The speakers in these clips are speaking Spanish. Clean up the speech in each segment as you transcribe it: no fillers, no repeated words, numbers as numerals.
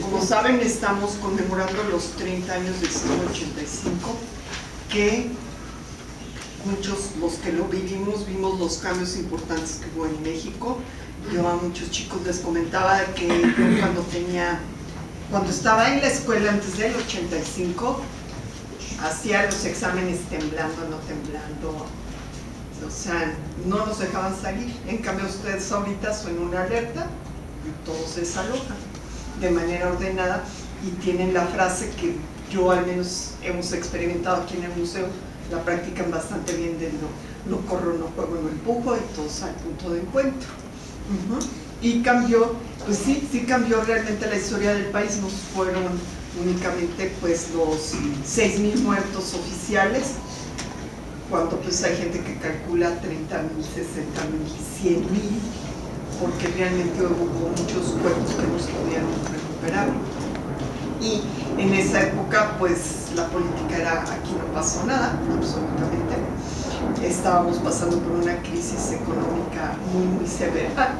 Como saben, estamos conmemorando los 30 años del sismo 85, que muchos, los que lo vivimos, vimos los cambios importantes que hubo en México. Yo a muchos chicos les comentaba que yo cuando estaba en la escuela antes del 85, hacía los exámenes temblando, no temblando, o sea, no nos dejaban salir. En cambio, ustedes ahorita son una alerta y todos se desalojan de manera ordenada y tienen la frase que yo al menos hemos experimentado aquí en el museo, la practican bastante bien de no corro, no juego, no empujo, y todos al punto de encuentro. Y cambió, pues sí cambió realmente la historia del país. No fueron únicamente pues los 6,000 muertos oficiales, cuando pues hay gente que calcula 30,000, 60,000, 100,000, porque realmente hubo muchos cuerpos que no se pudieron recuperar. Y en esa época pues la política era, aquí no pasó nada, absolutamente. Estábamos pasando por una crisis económica muy severa,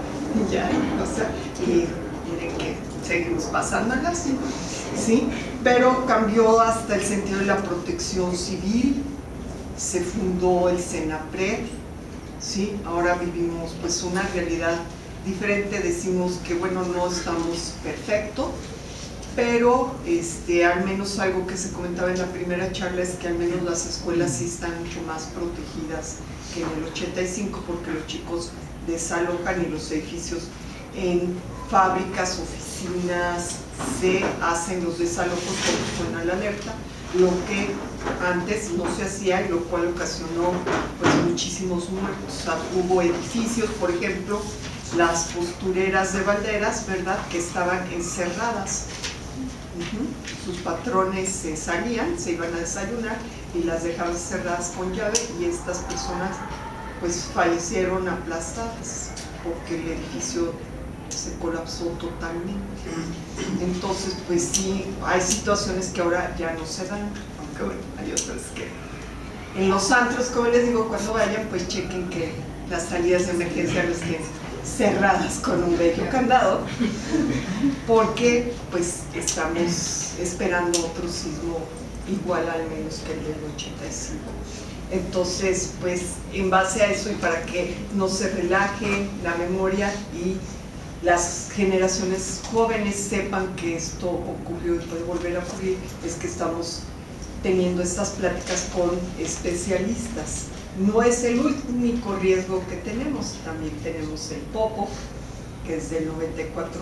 ya, o sea, y miren que seguimos pasándolas, ¿sí? Pero cambió hasta el sentido de la protección civil, se fundó el CENAPRED, ¿sí? Ahora vivimos pues una realidad diferente. Decimos que bueno, no estamos perfectos, pero al menos algo que se comentaba en la primera charla es que al menos las escuelas sí están mucho más protegidas que en el 85, porque los chicos desalojan y los edificios en fábricas, oficinas, se hacen los desalojos porque suena la alerta, lo que antes no se hacía, y lo cual ocasionó pues muchísimos muertos. O sea, hubo edificios, por ejemplo, las costureras de Valderas, ¿verdad?, que estaban encerradas. Sus patrones se salían, se iban a desayunar y las dejaban cerradas con llave, y estas personas pues fallecieron aplastadas porque el edificio se colapsó totalmente. Entonces pues sí, hay situaciones que ahora ya no se dan, aunque bueno, hay otras que en los antros, como les digo, cuando vayan pues chequen que las salidas de emergencia no estén cerradas con un bello candado, porque pues estamos esperando otro sismo igual al menos que el del 85. Entonces pues en base a eso, y para que no se relaje la memoria y las generaciones jóvenes sepan que esto ocurrió y puede volver a ocurrir, es que estamos teniendo estas pláticas con especialistas. No es el único riesgo que tenemos, también tenemos el popo, que es del 94,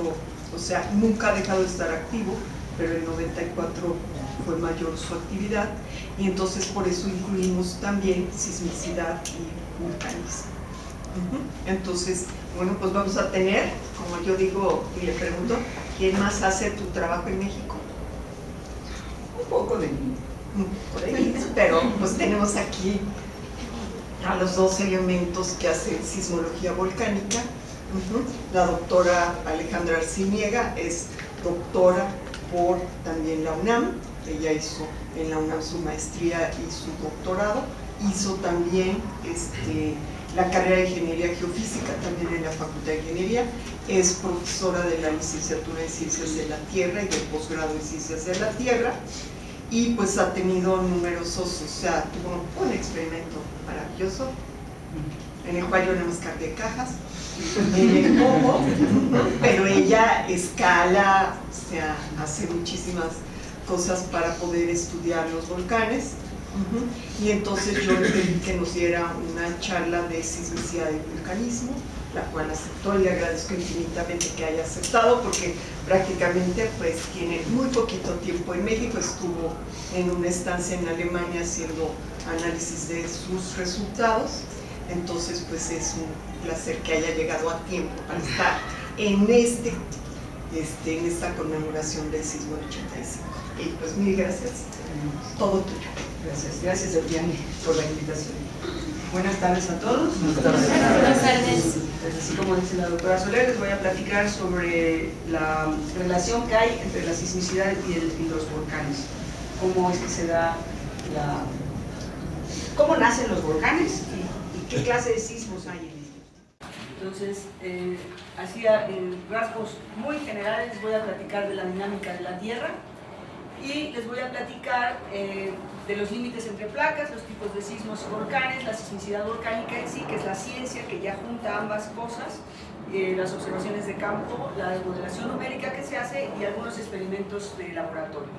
o sea, nunca ha dejado de estar activo, pero el 94 fue mayor su actividad, y entonces por eso incluimos también sismicidad y vulcanismo. Entonces, bueno, pues vamos a tener, como yo digo y le pregunto, ¿quién más hace tu trabajo en México? Un poco de mí, pero pues tenemos aquí a los dos elementos que hacen sismología volcánica. La doctora Alejandra Arciniega es doctora por también la UNAM, ella hizo en la UNAM su maestría y su doctorado, hizo también la carrera de Ingeniería Geofísica también en la Facultad de Ingeniería, es profesora de la licenciatura en Ciencias de la Tierra y del posgrado en Ciencias de la Tierra, y pues ha tenido numerosos, o sea, tuvo un experimento maravilloso en el cual yo no descargué cajas en el popo, pero ella escala, o sea, hace muchísimas cosas para poder estudiar los volcanes. Y entonces yo le pedí que nos diera una charla de sismicidad y vulcanismo, la cual aceptó, y le agradezco infinitamente que haya aceptado, porque prácticamente pues tiene muy poquito tiempo en México, estuvo en una estancia en Alemania haciendo análisis de sus resultados. Entonces pues es un placer que haya llegado a tiempo para estar en en esta conmemoración del sismo del 85. Y pues mil gracias, todo tuyo. Gracias Etienne por la invitación. Buenas tardes a todos. Buenas tardes. Así como dice la doctora Soler, les voy a platicar sobre la relación que hay entre la sismicidad y los volcanes. Cómo es que se da cómo nacen los volcanes y qué clase de sismos hay en ellos. Entonces, así en rasgos muy generales les voy a platicar de la dinámica de la Tierra y les voy a platicar de los límites entre placas, los tipos de sismos y volcanes, la sismicidad volcánica en sí, que es la ciencia que ya junta ambas cosas, las observaciones de campo, la modelación numérica que se hace y algunos experimentos de laboratorio.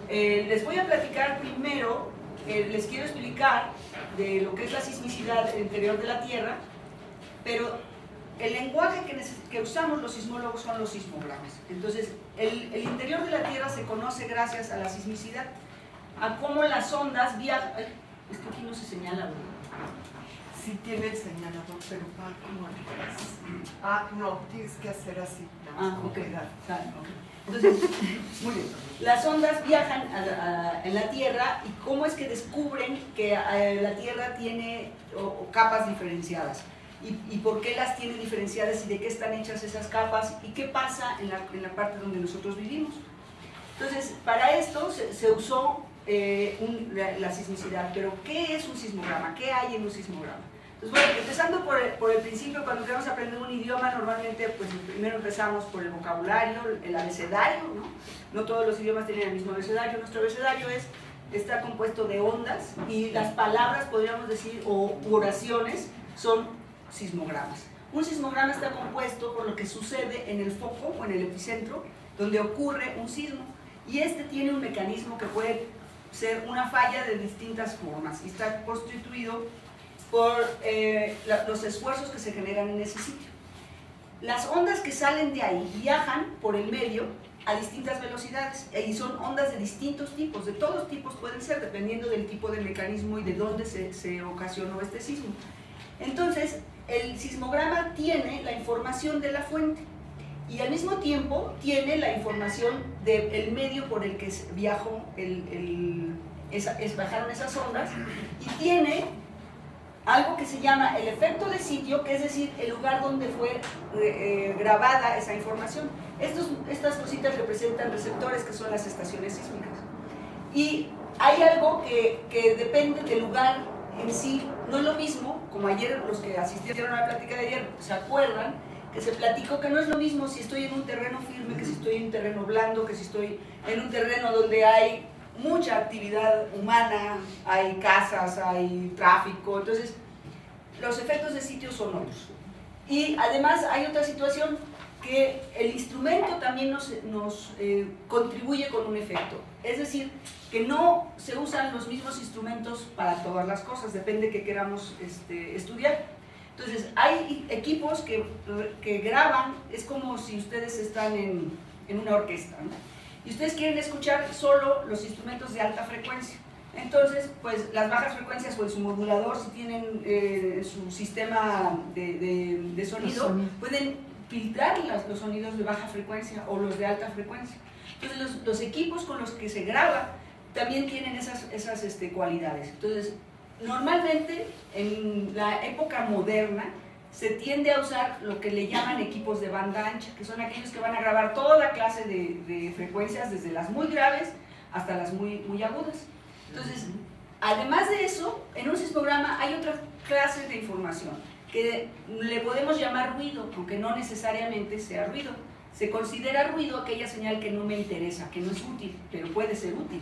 Les voy a platicar primero, les quiero explicar de lo que es la sismicidad interior de la Tierra, pero el lenguaje que usamos los sismólogos son los sismogramas. Entonces, el interior de la Tierra se conoce gracias a la sismicidad, a cómo las ondas viajan. Es que aquí no se señala, ¿verdad? Sí tiene el señalador, pero va como al revés. Ah, no, tienes que hacer así. Ok. Entonces, muy bien. Las ondas viajan en la Tierra y cómo es que descubren que la Tierra tiene capas diferenciadas. Y por qué las tiene diferenciadas y de qué están hechas esas capas y qué pasa en la parte donde nosotros vivimos. Entonces, para esto se usó la sismicidad. Pero, ¿qué es un sismograma? ¿Qué hay en un sismograma? Entonces, bueno, empezando por el principio, cuando queremos aprender un idioma, normalmente pues primero empezamos por el vocabulario, el abecedario, ¿no? No todos los idiomas tienen el mismo abecedario. Nuestro abecedario está compuesto de ondas y las palabras, podríamos decir, o oraciones, son sismogramas. Un sismograma está compuesto por lo que sucede en el foco o en el epicentro donde ocurre un sismo y este tiene un mecanismo que puede ser una falla de distintas formas y está constituido por los esfuerzos que se generan en ese sitio. Las ondas que salen de ahí viajan por el medio a distintas velocidades y son ondas de distintos tipos, de todos tipos pueden ser, dependiendo del tipo de mecanismo y de dónde se ocasionó este sismo. Entonces, el sismograma tiene la información de la fuente y al mismo tiempo tiene la información del medio por el que viajó bajaron esas ondas y tiene algo que se llama el efecto de sitio, que es decir, el lugar donde fue grabada esa información. Estas cositas representan receptores, que son las estaciones sísmicas. Y hay algo que depende del lugar en sí. No es lo mismo, como ayer los que asistieron a la plática de ayer se acuerdan, que se platicó que no es lo mismo si estoy en un terreno firme, que si estoy en un terreno blando, que si estoy en un terreno donde hay mucha actividad humana, hay casas, hay tráfico. Entonces, los efectos de sitio son otros. Y además hay otra situación, que el instrumento también nos contribuye con un efecto. Es decir, que no se usan los mismos instrumentos para todas las cosas, depende que queramos estudiar. Entonces, hay equipos que graban, es como si ustedes están en una orquesta, ¿no? Y ustedes quieren escuchar solo los instrumentos de alta frecuencia. Entonces, pues las bajas frecuencias o en su modulador, si tienen su sistema de sonido, pueden filtrar los sonidos de baja frecuencia o los de alta frecuencia. Entonces, los equipos con los que se graba también tienen esas cualidades. Entonces, normalmente en la época moderna se tiende a usar lo que le llaman equipos de banda ancha, que son aquellos que van a grabar toda clase de frecuencias, desde las muy graves hasta las muy agudas. Entonces, además de eso, en un sismograma hay otra clase de información que le podemos llamar ruido, aunque no necesariamente sea ruido. Se considera ruido aquella señal que no me interesa, que no es útil, pero puede ser útil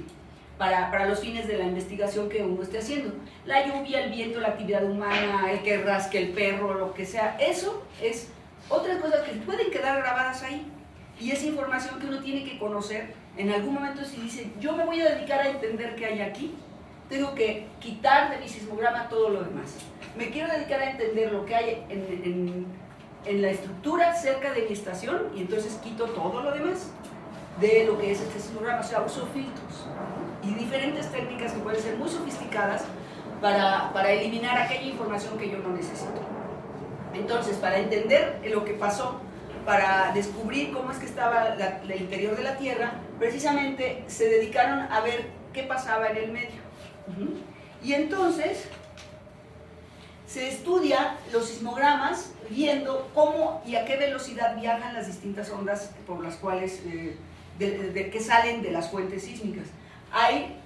para los fines de la investigación que uno esté haciendo. La lluvia, el viento, la actividad humana, el que rasque el perro, lo que sea, eso es otras cosas que pueden quedar grabadas ahí. Y es información que uno tiene que conocer. En algún momento, si dice, yo me voy a dedicar a entender qué hay aquí, tengo que quitar de mi sismograma todo lo demás. Me quiero dedicar a entender lo que hay en la estructura cerca de mi estación y entonces quito todo lo demás de lo que es este sismograma. O sea, uso filtros y diferentes técnicas que pueden ser muy sofisticadas para eliminar aquella información que yo no necesito. Entonces, para entender lo que pasó, para descubrir cómo es que estaba el interior de la Tierra, precisamente se dedicaron a ver qué pasaba en el medio. Y entonces se estudia los sismogramas viendo cómo y a qué velocidad viajan las distintas ondas por las cuales que salen de las fuentes sísmicas.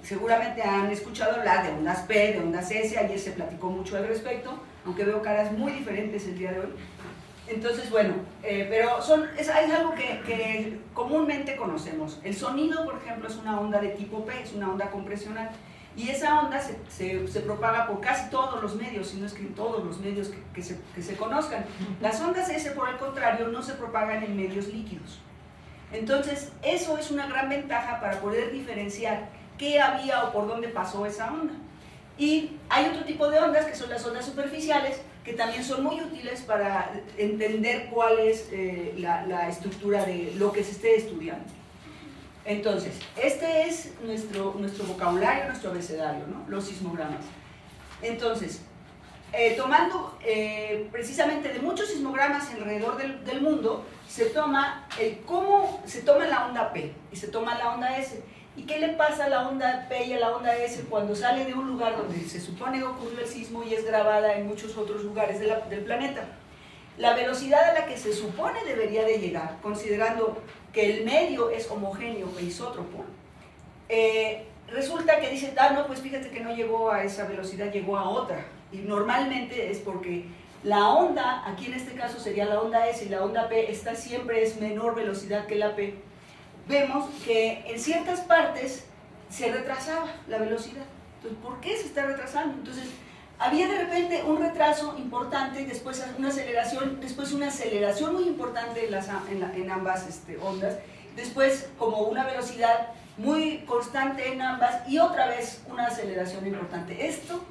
Seguramente han escuchado hablar de ondas P, de ondas S, ayer se platicó mucho al respecto, aunque veo caras muy diferentes el día de hoy. Entonces, bueno, pero es algo que comúnmente conocemos. El sonido, por ejemplo, es una onda de tipo P, es una onda compresional. Y esa onda se propaga por casi todos los medios, si no es que en todos los medios que se conozcan. Las ondas S, por el contrario, no se propagan en medios líquidos. Entonces, eso es una gran ventaja para poder diferenciar qué había o por dónde pasó esa onda. Y hay otro tipo de ondas, que son las ondas superficiales, que también son muy útiles para entender cuál es la estructura de lo que se esté estudiando. Entonces, este es nuestro vocabulario, nuestro abecedario, ¿no? Los sismogramas. Entonces, tomando precisamente de muchos sismogramas alrededor del mundo, se toma cómo se toma la onda P y se toma la onda S. ¿Y qué le pasa a la onda P y a la onda S cuando sale de un lugar donde se supone que ocurrió el sismo y es grabada en muchos otros lugares del planeta? La velocidad a la que se supone debería de llegar, considerando que el medio es homogéneo e isótropo, resulta que dicen, no, pues fíjate que no llegó a esa velocidad, llegó a otra. Y normalmente es porque la onda, aquí en este caso sería la onda S y la onda P, esta siempre es menor velocidad que la P. Vemos que en ciertas partes se retrasaba la velocidad. Entonces, ¿por qué se está retrasando? Entonces, había de repente un retraso importante, después una aceleración, después una aceleración muy importante en ambas ondas, después como una velocidad muy constante en ambas y otra vez una aceleración importante. Esto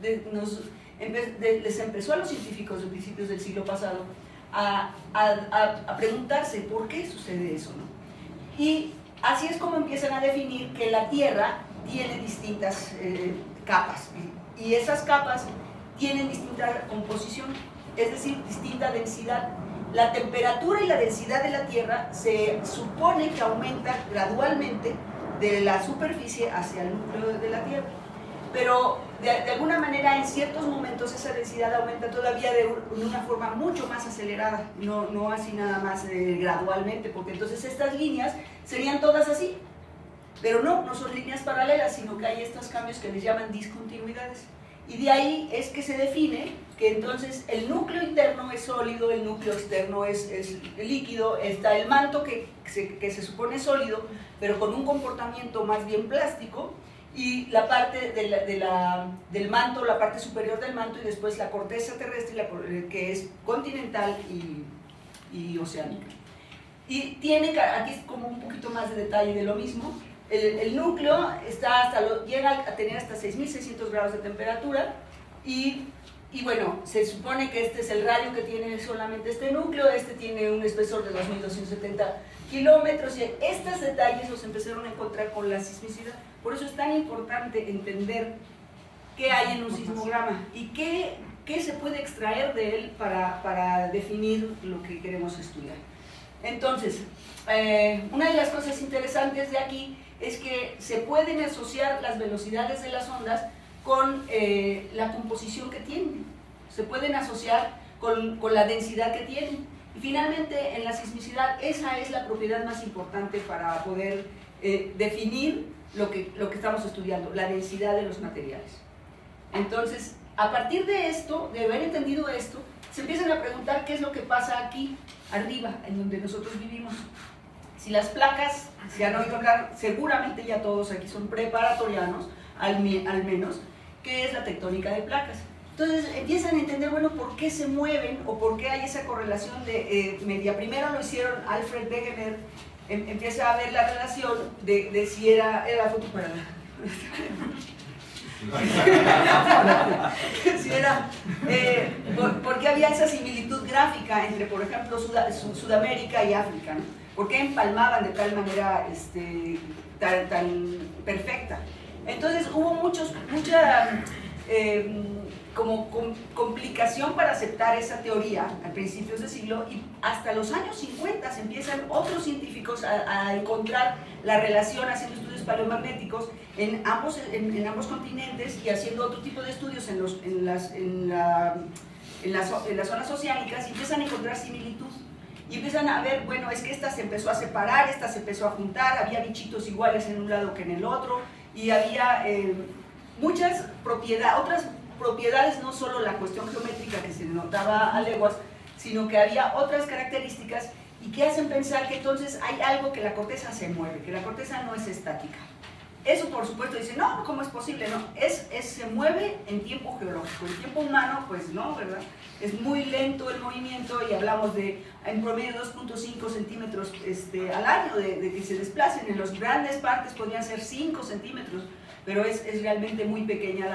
les empezó a los científicos de principios del siglo pasado a preguntarse por qué sucede eso, ¿no? Y así es como empiezan a definir que la Tierra tiene distintas capas, y esas capas tienen distinta composición, es decir, distinta densidad. La temperatura y la densidad de la Tierra se supone que aumenta gradualmente de la superficie hacia el núcleo de la Tierra, pero de alguna manera en ciertos momentos esa densidad aumenta todavía de una forma mucho más acelerada, no así nada más gradualmente, porque entonces estas líneas serían todas así, pero no son líneas paralelas, sino que hay estos cambios que les llaman discontinuidades. Y de ahí es que se define que entonces el núcleo interno es sólido, el núcleo externo es líquido, está el manto que se supone sólido, pero con un comportamiento más bien plástico, y la parte del manto, la parte superior del manto, y después la corteza terrestre, que es continental y oceánica. Y tiene, aquí es como un poquito más de detalle de lo mismo, el núcleo llega a tener hasta 6.600 grados de temperatura, y bueno, se supone que este es el radio que tiene solamente este núcleo, este tiene un espesor de 2.270 kilómetros, y estos detalles los empezaron a encontrar con la sismicidad. Por eso es tan importante entender qué hay en un sismograma y qué se puede extraer de él para definir lo que queremos estudiar. Entonces, una de las cosas interesantes de aquí es que se pueden asociar las velocidades de las ondas con la composición que tienen, se pueden asociar con la densidad que tienen. Y finalmente, en la sismicidad, esa es la propiedad más importante para poder definir lo que estamos estudiando, la densidad de los materiales. Entonces, a partir de esto, de haber entendido esto, se empiezan a preguntar qué es lo que pasa aquí arriba, en donde nosotros vivimos. Si las placas, se han oído hablar, seguramente ya todos aquí son preparatorianos, al menos, ¿qué es la tectónica de placas? Entonces empiezan a entender, bueno, por qué se mueven o por qué hay esa correlación de media. Primero lo hicieron Alfred Wegener, empieza a ver la relación de si era la foto para si era, ¿por qué había esa similitud gráfica entre, por ejemplo, Sudamérica y África, ¿no? ¿Por qué empalmaban de tal manera tan perfecta? Entonces hubo mucha como complicación para aceptar esa teoría a principios de siglo, y hasta los años 50 empiezan otros científicos a encontrar la relación, haciendo estudios paleomagnéticos en ambos continentes y haciendo otro tipo de estudios en las zonas oceánicas, y empiezan a encontrar similitud. Y empiezan a ver, bueno, es que esta se empezó a separar, esta se empezó a juntar, había bichitos iguales en un lado que en el otro, y había otras propiedades, no solo la cuestión geométrica que se notaba a leguas, sino que había otras características y que hacen pensar que entonces hay algo que la corteza se mueve, que la corteza no es estática. Eso, por supuesto, dice, no, ¿cómo es posible? No, se mueve en tiempo geológico. En tiempo humano, pues no, ¿verdad? Es muy lento el movimiento y hablamos de, en promedio, 2.5 centímetros al año de que se desplacen. En los grandes parques podrían ser 5 centímetros, pero es realmente muy pequeña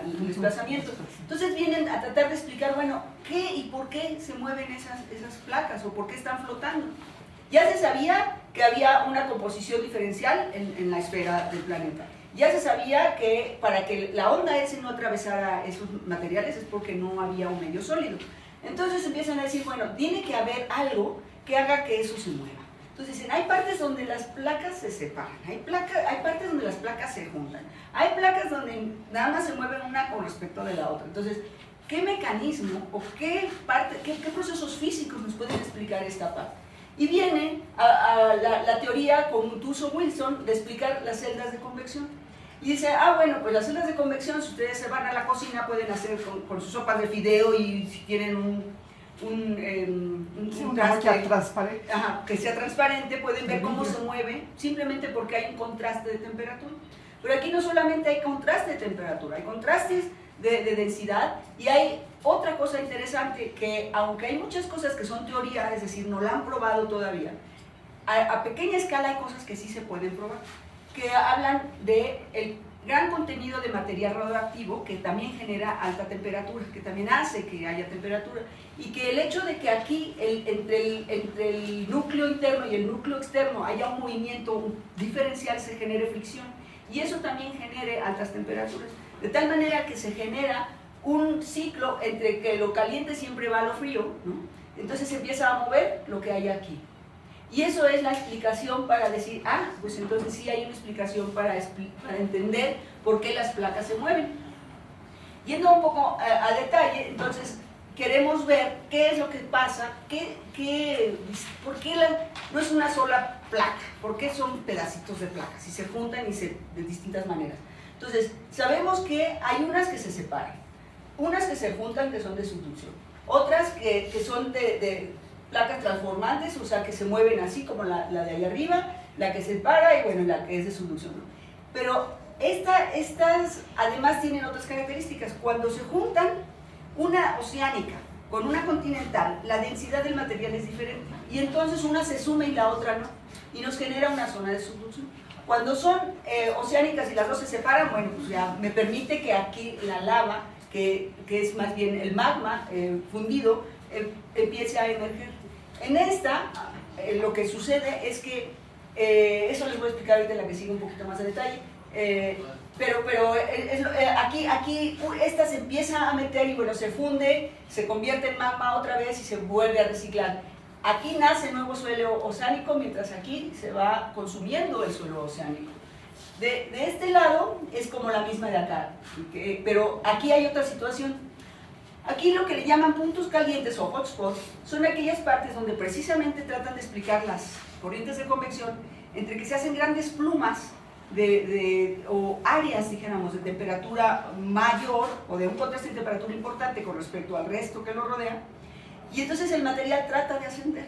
el desplazamiento. Entonces vienen a tratar de explicar, bueno, ¿qué y por qué se mueven esas placas o por qué están flotando? Ya se sabía que había una composición diferencial en la esfera del planeta. Ya se sabía que para que la onda S no atravesara esos materiales es porque no había un medio sólido. Entonces empiezan a decir, bueno, tiene que haber algo que haga que eso se mueva. Entonces dicen, hay partes donde las placas se separan, hay partes donde las placas se juntan, hay placas donde nada más se mueven una con respecto de la otra. Entonces, ¿qué mecanismo o qué procesos físicos nos pueden explicar esta parte? Y viene a la teoría con Tuso-Wilson de explicar las celdas de convección. Y dice, bueno, pues las celdas de convección, si ustedes se van a la cocina, pueden hacer con sus sopas de fideo y si tienen un traste transparente. Que sea transparente, pueden ver cómo se mueve, simplemente porque hay un contraste de temperatura. Pero aquí no solamente hay contraste de temperatura, hay contrastes de densidad y hay otra cosa interesante que aunque hay muchas cosas que son teoría, es decir, no la han probado todavía, a pequeña escala hay cosas que sí se pueden probar, que hablan del gran contenido de material radioactivo que también genera alta temperatura, que también hace que haya temperatura y que el hecho de que aquí entre el núcleo interno y el núcleo externo haya un movimiento diferencial se genere fricción y eso también genere altas temperaturas. De tal manera que se genera un ciclo entre que lo caliente siempre va a lo frío, ¿no? Entonces se empieza a mover lo que hay aquí. Y eso es la explicación para decir, pues entonces sí hay una explicación para entender por qué las placas se mueven. Yendo un poco a detalle, entonces queremos ver qué es lo que pasa, por qué no es una sola placa, por qué son pedacitos de placas y se juntan de distintas maneras. Entonces, sabemos que hay unas que se separan, unas que se juntan que son de subducción, otras que son de placas transformantes, o sea, que se mueven así como la de ahí arriba, la que se separa y bueno, la que es de subducción, ¿no? Pero estas además tienen otras características. Cuando se juntan una oceánica con una continental, la densidad del material es diferente y entonces una se suma y la otra no, y nos genera una zona de subducción. Cuando son oceánicas y las dos se separan, bueno, pues ya me permite que aquí la lava, que es más bien el magma fundido, empiece a emerger. En esta, lo que sucede es que, eso les voy a explicar ahorita en la que sigue un poquito más de detalle, pero aquí esta se empieza a meter y bueno, se funde, se convierte en magma otra vez y se vuelve a reciclar. Aquí nace nuevo suelo oceánico, mientras aquí se va consumiendo el suelo oceánico. De este lado es como la misma de acá, pero aquí hay otra situación. Aquí lo que le llaman puntos calientes o hotspots son aquellas partes donde precisamente tratan de explicar las corrientes de convección entre que se hacen grandes plumas o áreas, dijéramos, de temperatura mayor o de un contraste de temperatura importante con respecto al resto que lo rodea. Y entonces el material trata de ascender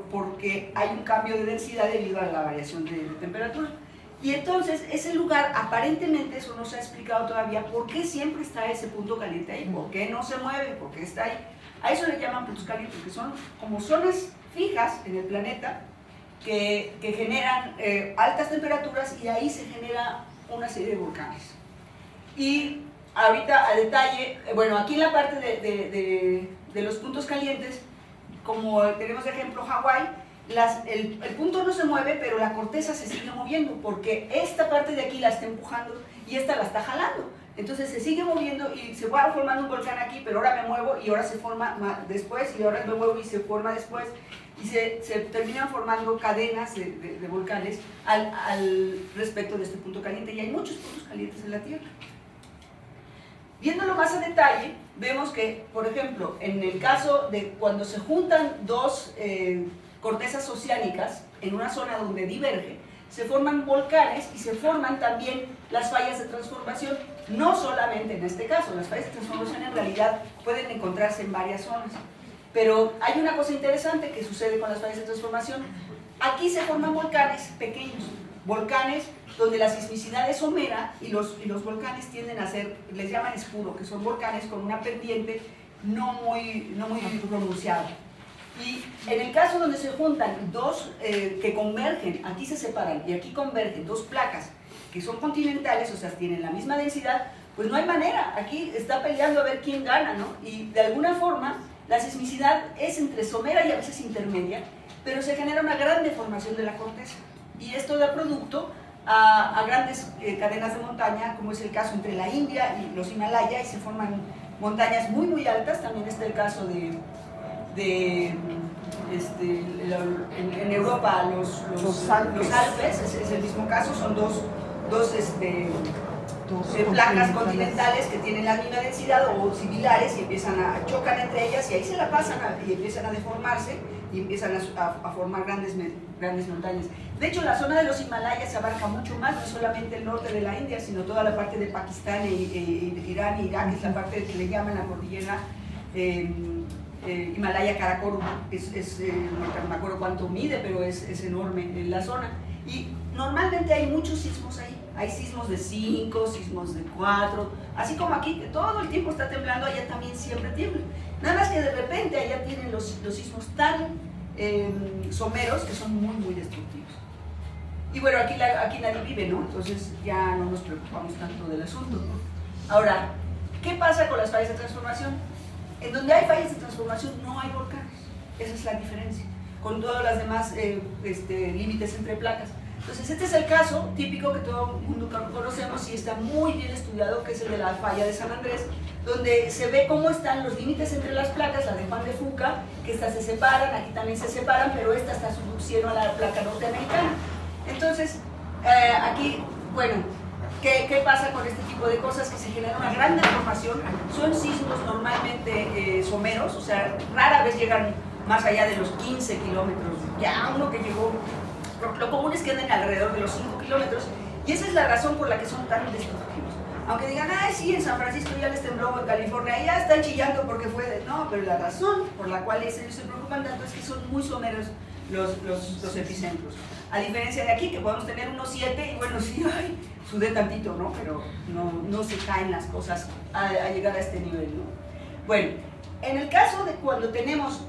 porque hay un cambio de densidad debido a la variación de temperatura. Y entonces ese lugar, aparentemente eso no se ha explicado todavía, ¿por qué siempre está ese punto caliente ahí? ¿Por qué no se mueve? ¿Por qué está ahí? A eso le llaman puntos calientes, que son como zonas fijas en el planeta que generan altas temperaturas y ahí se genera una serie de volcanes. Y ahorita a detalle, bueno, aquí en la parte de los puntos calientes, como tenemos de ejemplo Hawái, el punto no se mueve, pero la corteza se sigue moviendo, porque esta parte de aquí la está empujando y esta la está jalando. Entonces se sigue moviendo y se va formando un volcán aquí, pero ahora me muevo y ahora se forma después, y ahora me muevo y se forma después, y se terminan formando cadenas de volcanes al respecto de este punto caliente, y hay muchos puntos calientes en la Tierra. Viéndolo más a detalle, vemos que, por ejemplo, en el caso de cuando se juntan dos cortezas oceánicas en una zona donde diverge, se forman volcanes y se forman también las fallas de transformación, no solamente en este caso, las fallas de transformación en realidad pueden encontrarse en varias zonas. Pero hay una cosa interesante que sucede con las fallas de transformación. Aquí se forman volcanes pequeños, volcanes donde la sismicidad es somera y los volcanes tienden a ser, les llaman escudo, que son volcanes con una pendiente no muy pronunciada. Y en el caso donde se juntan dos que convergen, aquí se separan y aquí convergen dos placas que son continentales, o sea, tienen la misma densidad, pues no hay manera, aquí está peleando a ver quién gana, ¿no? Y de alguna forma la sismicidad es entre somera y a veces intermedia, pero se genera una gran deformación de la corteza. Y esto da producto a grandes cadenas de montaña, como es el caso entre la India y los Himalaya, y se forman montañas muy altas. También está el caso en Europa los Alpes, es el mismo caso, son dos placas continentales que tienen la misma densidad o similares y chocan entre ellas y ahí se la pasan y empiezan a deformarse y empiezan a formar grandes montañas. De hecho, la zona de los Himalayas se abarca mucho más, no solamente el norte de la India, sino toda la parte de Pakistán, Irán e Irak, es la parte que le llaman la cordillera Himalaya Karakorum, no me acuerdo cuánto mide, pero es enorme en la zona. Y normalmente hay muchos sismos ahí. Hay sismos de 5, sismos de 4, así como aquí, que todo el tiempo está temblando, allá también siempre tiembla. Nada más que de repente allá tienen los sismos tan someros que son muy destructivos. Y bueno, aquí nadie vive, ¿no? Entonces ya no nos preocupamos tanto del asunto, ¿no? Ahora, ¿qué pasa con las fallas de transformación? En donde hay fallas de transformación no hay volcanes. Esa es la diferencia, con todas las demás límites entre placas. Entonces este es el caso típico que todo el mundo conocemos y está muy bien estudiado, que es el de la falla de San Andrés, donde se ve cómo están los límites entre las placas, la de Juan de Fuca, que estas se separan, aquí también se separan, pero esta está subduciendo a la placa norteamericana. Entonces, aquí, bueno, ¿qué pasa con este tipo de cosas? Que se genera una gran deformación, son sismos normalmente someros, o sea, rara vez llegan más allá de los 15 kilómetros, ya uno que llegó... Lo común es que anden alrededor de los 5 kilómetros y esa es la razón por la que son tan destructivos. Aunque digan, ay, sí, en San Francisco ya les tembló, en California ya están chillando porque fue de... No, pero la razón por la cual ellos se preocupan tanto es que son muy someros los epicentros. A diferencia de aquí, que podemos tener unos 7 y bueno, sí, ay, sudé tantito, ¿no? Pero no se caen las cosas a llegar a este nivel, ¿no? Bueno, en el caso de cuando tenemos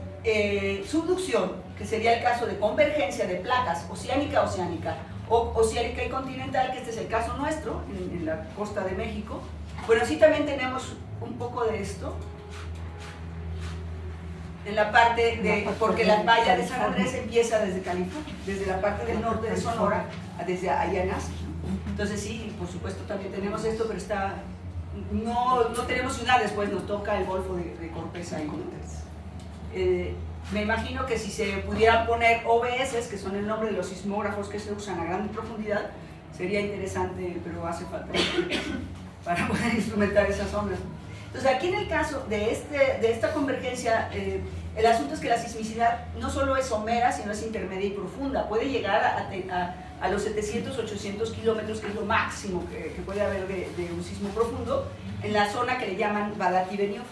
subducción, que sería el caso de convergencia de placas oceánica o oceánica y continental, que este es el caso nuestro en la costa de México. Bueno, sí también tenemos un poco de esto en la parte de, porque la falla de San Andrés empieza desde California, desde la parte del norte de Sonora, desde allá nace. Entonces sí, por supuesto también tenemos esto, pero no tenemos ciudades, pues nos toca el Golfo de Cortés ahí. Me imagino que si se pudieran poner OBS, que son el nombre de los sismógrafos que se usan a gran profundidad, sería interesante, pero hace falta para poder instrumentar esas zonas. Entonces aquí en el caso de esta convergencia, el asunto es que la sismicidad no solo es somera, sino es intermedia y profunda. Puede llegar a los 700, 800 kilómetros, que es lo máximo que puede haber de un sismo profundo, en la zona que le llaman Badati-Benioff.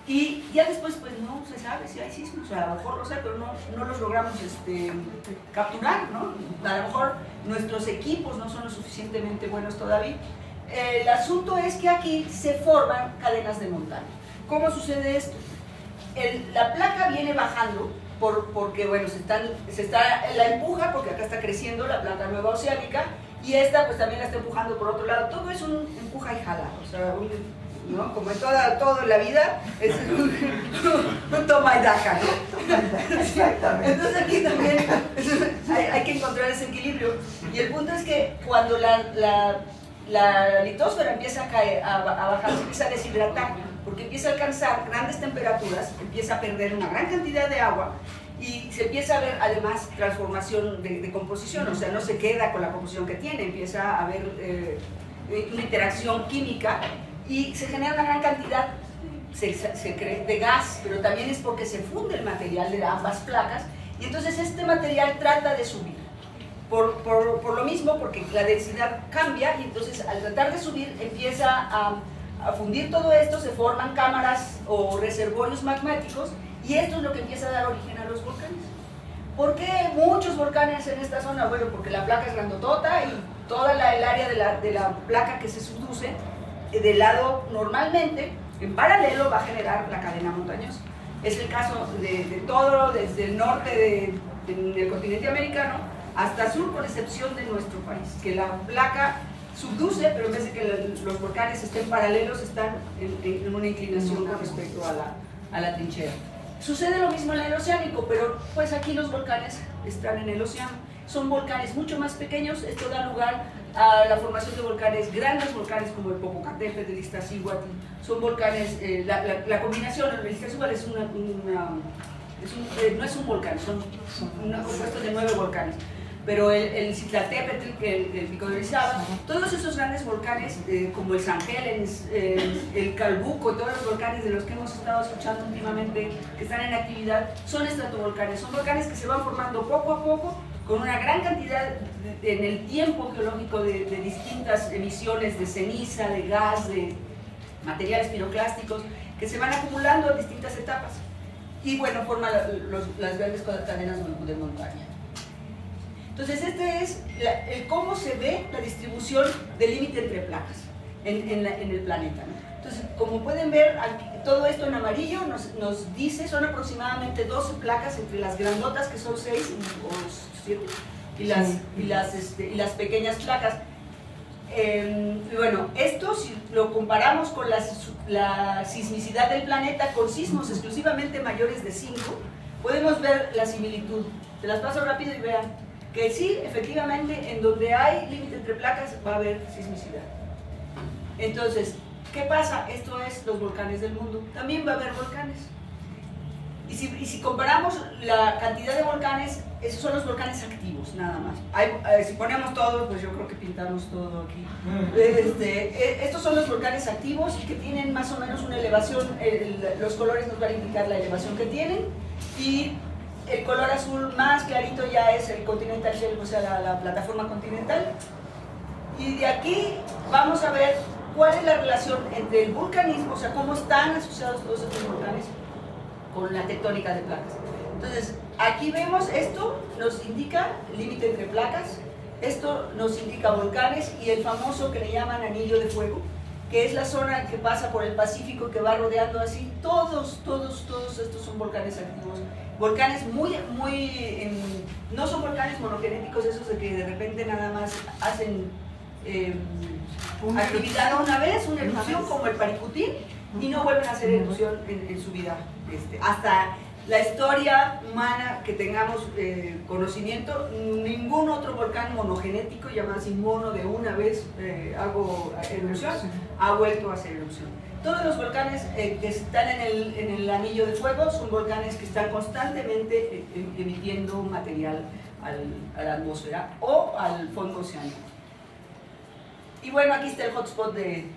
Y ya después pues no se sabe si hay sismos, o a lo mejor lo sé, pero no los logramos capturar, ¿no? A lo mejor nuestros equipos no son lo suficientemente buenos todavía. El asunto es que aquí se forman cadenas de montaña. ¿Cómo sucede esto? La placa viene bajando porque bueno, la empuja, porque acá está creciendo la placa nueva oceánica, y esta pues también la está empujando por otro lado. Todo es un empuja y jala, o sea, ¿no? Como en todo en la vida, es un toma y daca, ¿no? Exactamente. Entonces aquí también hay que encontrar ese equilibrio. Y el punto es que cuando la litosfera empieza a bajar, se empieza a deshidratar, porque empieza a alcanzar grandes temperaturas, empieza a perder una gran cantidad de agua y se empieza a ver además transformación de composición, o sea, no se queda con la composición que tiene, empieza a haber una interacción química y se genera una gran cantidad de gas, pero también es porque se funde el material de ambas placas y entonces este material trata de subir. Por lo mismo, porque la densidad cambia y entonces al tratar de subir empieza a fundir todo esto, se forman cámaras o reservorios magmáticos Y esto es lo que empieza a dar origen a los volcanes. ¿Por qué muchos volcanes en esta zona? Bueno, porque la placa es grandotota y toda el área de la placa que se subduce del lado normalmente, en paralelo, va a generar la cadena montañosa. Es el caso de todo, desde el norte del continente americano hasta sur, con excepción de nuestro país, que la placa subduce, pero en vez de que los volcanes estén paralelos, están en una inclinación con respecto a la trinchera. Sucede lo mismo en el oceánico, pero pues aquí los volcanes están en el océano. Son volcanes mucho más pequeños. Esto da lugar a la formación de volcanes, grandes volcanes como el Popocatépetl, el Iztaccíhuatl. Son volcanes, la combinación, el Iztaccíhuatl no es un volcán, son un compuesto de 9 volcanes. Pero el Citlaltépetl, el Pico de Orizaba, todos esos grandes volcanes, como el San Helens, el Calbuco, todos los volcanes de los que hemos estado escuchando últimamente que están en actividad, son estratovolcanes. Son volcanes que se van formando poco a poco, con una gran cantidad en el tiempo geológico de distintas emisiones de ceniza, de gas, de materiales piroclásticos, que se van acumulando en distintas etapas. Y bueno, forman las grandes cadenas de montaña. Entonces, este es cómo se ve la distribución del límite entre placas en el planeta, ¿no? Entonces, como pueden ver, aquí, todo esto en amarillo nos dice, son aproximadamente 12 placas entre las grandotas, que son 6 o 7, y las pequeñas placas. Y bueno, esto, si lo comparamos con la sismicidad del planeta, con sismos exclusivamente mayores de 5, podemos ver la similitud. Se las paso rápido y vean que sí, efectivamente, en donde hay límite entre placas va a haber sismicidad. Entonces, ¿qué pasa? Esto es los volcanes del mundo. También va a haber volcanes. Y si comparamos la cantidad de volcanes, esos son los volcanes activos, nada más. Si ponemos todo, pues yo creo que pintamos todo aquí. Estos son los volcanes activos y que tienen más o menos una elevación, los colores nos van a indicar la elevación que tienen, y el color azul más clarito ya es el continental shelf, o sea, la plataforma continental. Y de aquí vamos a ver cuál es la relación entre el vulcanismo, o sea, cómo están asociados todos estos volcanes con la tectónica de placas. Entonces, aquí vemos, esto nos indica el límite entre placas, esto nos indica volcanes y el famoso que le llaman anillo de fuego, que es la zona que pasa por el Pacífico, que va rodeando así. Todos estos son volcanes activos. Volcanes no son volcanes monogenéticos, esos de que de repente nada más hacen actividad una vez, una erupción, como el Paricutín, y no vuelven a hacer erupción en su vida. Hasta la historia humana que tengamos conocimiento, ningún otro volcán monogenético, llamado así mono, de una vez hago erupción, ha vuelto a hacer erupción. Todos los volcanes que están en el anillo de fuego son volcanes que están constantemente emitiendo material a la atmósfera o al fondo oceánico. Y bueno, aquí está el hotspot de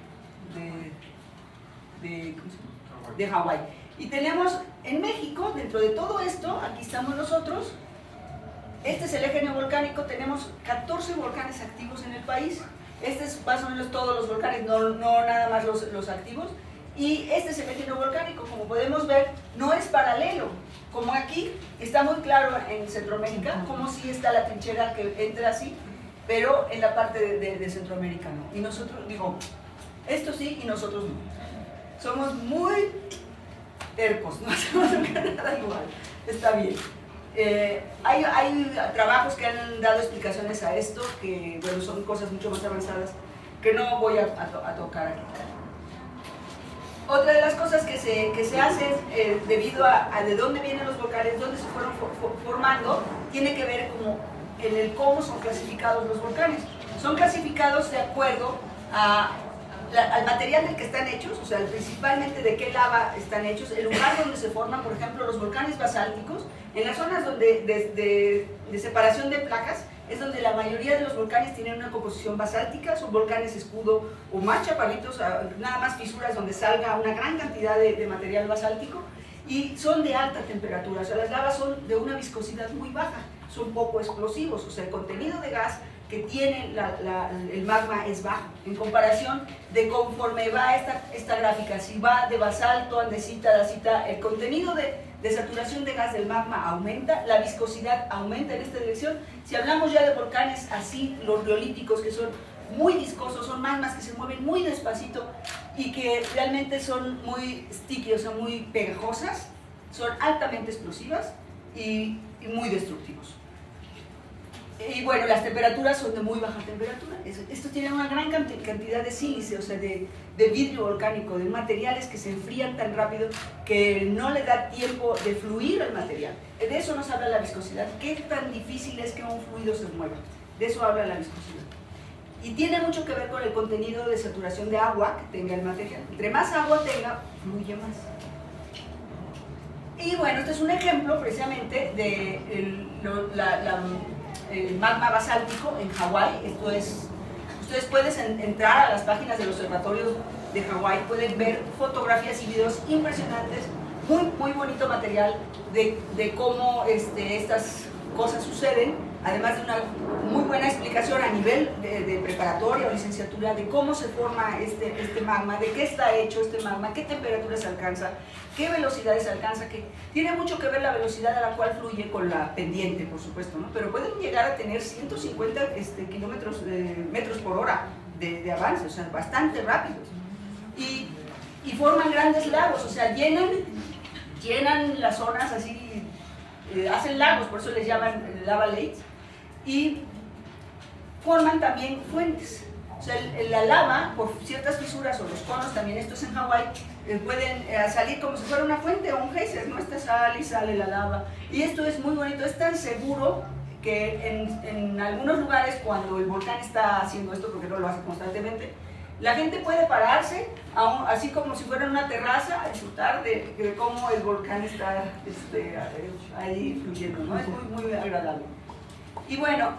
Hawái. Y tenemos en México, dentro de todo esto, aquí estamos nosotros, este es el eje neovolcánico, tenemos 14 volcanes activos en el país. Este es más o menos todos los volcanes, no nada más los activos. Y este es el eje neovolcánico, como podemos ver, no es paralelo. Como aquí, está muy claro en Centroamérica, como si está la trinchera que entra así, pero en la parte de Centroamérica no. Y nosotros, digo, esto sí y nosotros no. Somos muy tercos, no hacemos nada igual, está bien. Hay trabajos que han dado explicaciones a esto, que bueno, son cosas mucho más avanzadas, que no voy a tocar aquí. Otra de las cosas que se hace debido a de dónde vienen los volcanes, dónde se fueron formando, tiene que ver como en el cómo son clasificados los volcanes. Son clasificados de acuerdo al material del que están hechos, o sea, principalmente de qué lava están hechos, el lugar donde se forman, por ejemplo, los volcanes basálticos, en las zonas de separación de placas, es donde la mayoría de los volcanes tienen una composición basáltica, son volcanes escudo o más chaparritos, nada más fisuras donde salga una gran cantidad de material basáltico, y son de alta temperatura, o sea, las lavas son de una viscosidad muy baja, son poco explosivos, o sea, el contenido de gas que tiene el magma es bajo, en comparación de conforme va esta gráfica, si va de basalto, andesita, dacita, el contenido de saturación de gas del magma aumenta, la viscosidad aumenta en esta dirección. Si hablamos ya de volcanes así, los riolíticos, que son muy viscosos, son magmas que se mueven muy despacito y que realmente son muy sticky, o sea, muy pegajosas, son altamente explosivas y muy destructivos. Y bueno, las temperaturas son de muy baja temperatura. Estos tienen una gran cantidad de sílice, o sea, de vidrio volcánico, de materiales que se enfrían tan rápido que no le da tiempo de fluir el material. De eso nos habla la viscosidad. ¿Qué tan difícil es que un fluido se mueva? De eso habla la viscosidad. Y tiene mucho que ver con el contenido de saturación de agua que tenga el material. Entre más agua tenga, fluye más. Y bueno, este es un ejemplo precisamente de el magma basáltico en Hawái. Esto es, ustedes pueden entrar a las páginas del observatorio de Hawái, pueden ver fotografías y videos impresionantes, muy bonito material de cómo estas cosas suceden, además de una muy buena explicación a nivel de preparatoria o licenciatura de cómo se forma este magma, de qué está hecho este magma, qué temperaturas alcanza, qué velocidades alcanza, que tiene mucho que ver la velocidad a la cual fluye con la pendiente, por supuesto, ¿no? Pero pueden llegar a tener 150 metros por hora de avance, o sea, bastante rápidos. Y forman grandes lagos, o sea, llenan las zonas así, hacen lagos, por eso les llaman lava lakes, y forman también fuentes. O sea, la lava, por ciertas fisuras, o los conos, también esto es en Hawái, pueden salir como si fuera una fuente o un geyser, ¿no? Sale y sale la lava. Y esto es muy bonito, es tan seguro que en algunos lugares, cuando el volcán está haciendo esto, porque no lo hace constantemente, la gente puede pararse, así como si fuera en una terraza, a disfrutar de cómo el volcán está ahí fluyendo, ¿no? Es muy agradable. Y bueno,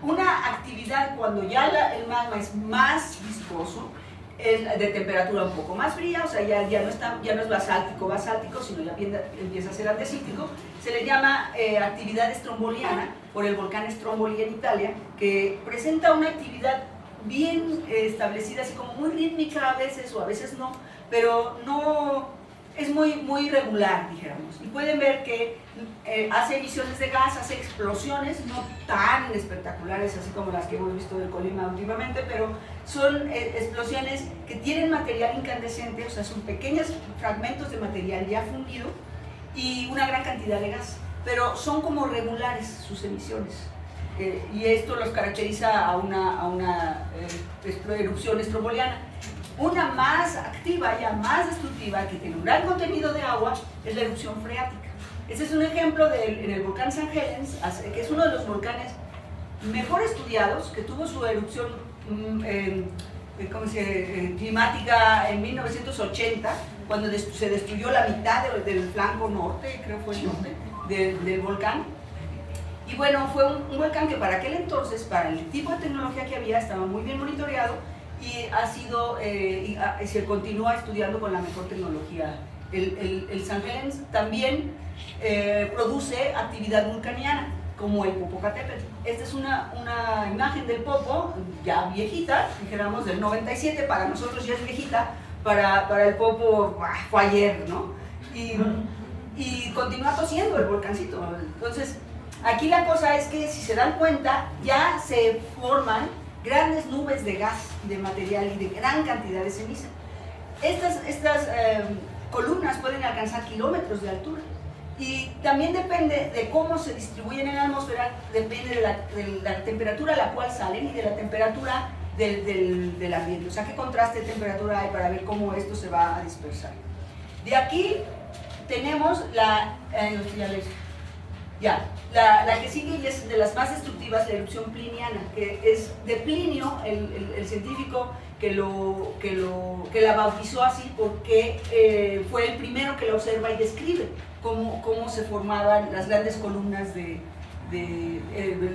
una actividad cuando ya el magma es más viscoso, es de temperatura un poco más fría, o sea, ya no es basáltico, sino ya empieza a ser andesítico, se le llama actividad estromboliana, por el volcán Stromboli en Italia, que presenta una actividad bien establecida, así como muy rítmica a veces, o a veces no, pero no es muy regular, dijéramos. Y pueden ver que hace emisiones de gas, hace explosiones, no tan espectaculares así como las que hemos visto del Colima últimamente, pero son explosiones que tienen material incandescente, o sea, son pequeños fragmentos de material ya fundido y una gran cantidad de gas, pero son como regulares sus emisiones. Y esto los caracteriza a una erupción estromboliana. Una más activa, ya más destructiva, que tiene un gran contenido de agua, es la erupción freática. Este es un ejemplo en el volcán St. Helens, que es uno de los volcanes mejor estudiados, que tuvo su erupción climática en 1980, cuando se destruyó la mitad del flanco norte, creo fue el norte, del volcán. Y bueno, fue un volcán que para aquel entonces, para el tipo de tecnología que había, estaba muy bien monitoreado y se continúa estudiando con la mejor tecnología. El St. Helens también produce actividad vulcaniana, como el Popocatépetl. Esta es una imagen del Popo, ya viejita, dijéramos del 97, para nosotros ya es viejita, para el Popo fue ayer, ¿no? Y continúa tosiendo el volcancito. Entonces, aquí la cosa es que, si se dan cuenta, ya se forman grandes nubes de gas, de material y de gran cantidad de ceniza. Estas columnas pueden alcanzar kilómetros de altura. Y también depende de cómo se distribuyen en la atmósfera, depende de la temperatura a la cual salen y de la temperatura del ambiente. O sea, qué contraste de temperatura hay para ver cómo esto se va a dispersar. De aquí tenemos la que sigue y es de las más destructivas, la erupción pliniana, que es de Plinio, el científico que la bautizó así porque fue el primero que la observa y describe cómo se formaban las grandes columnas de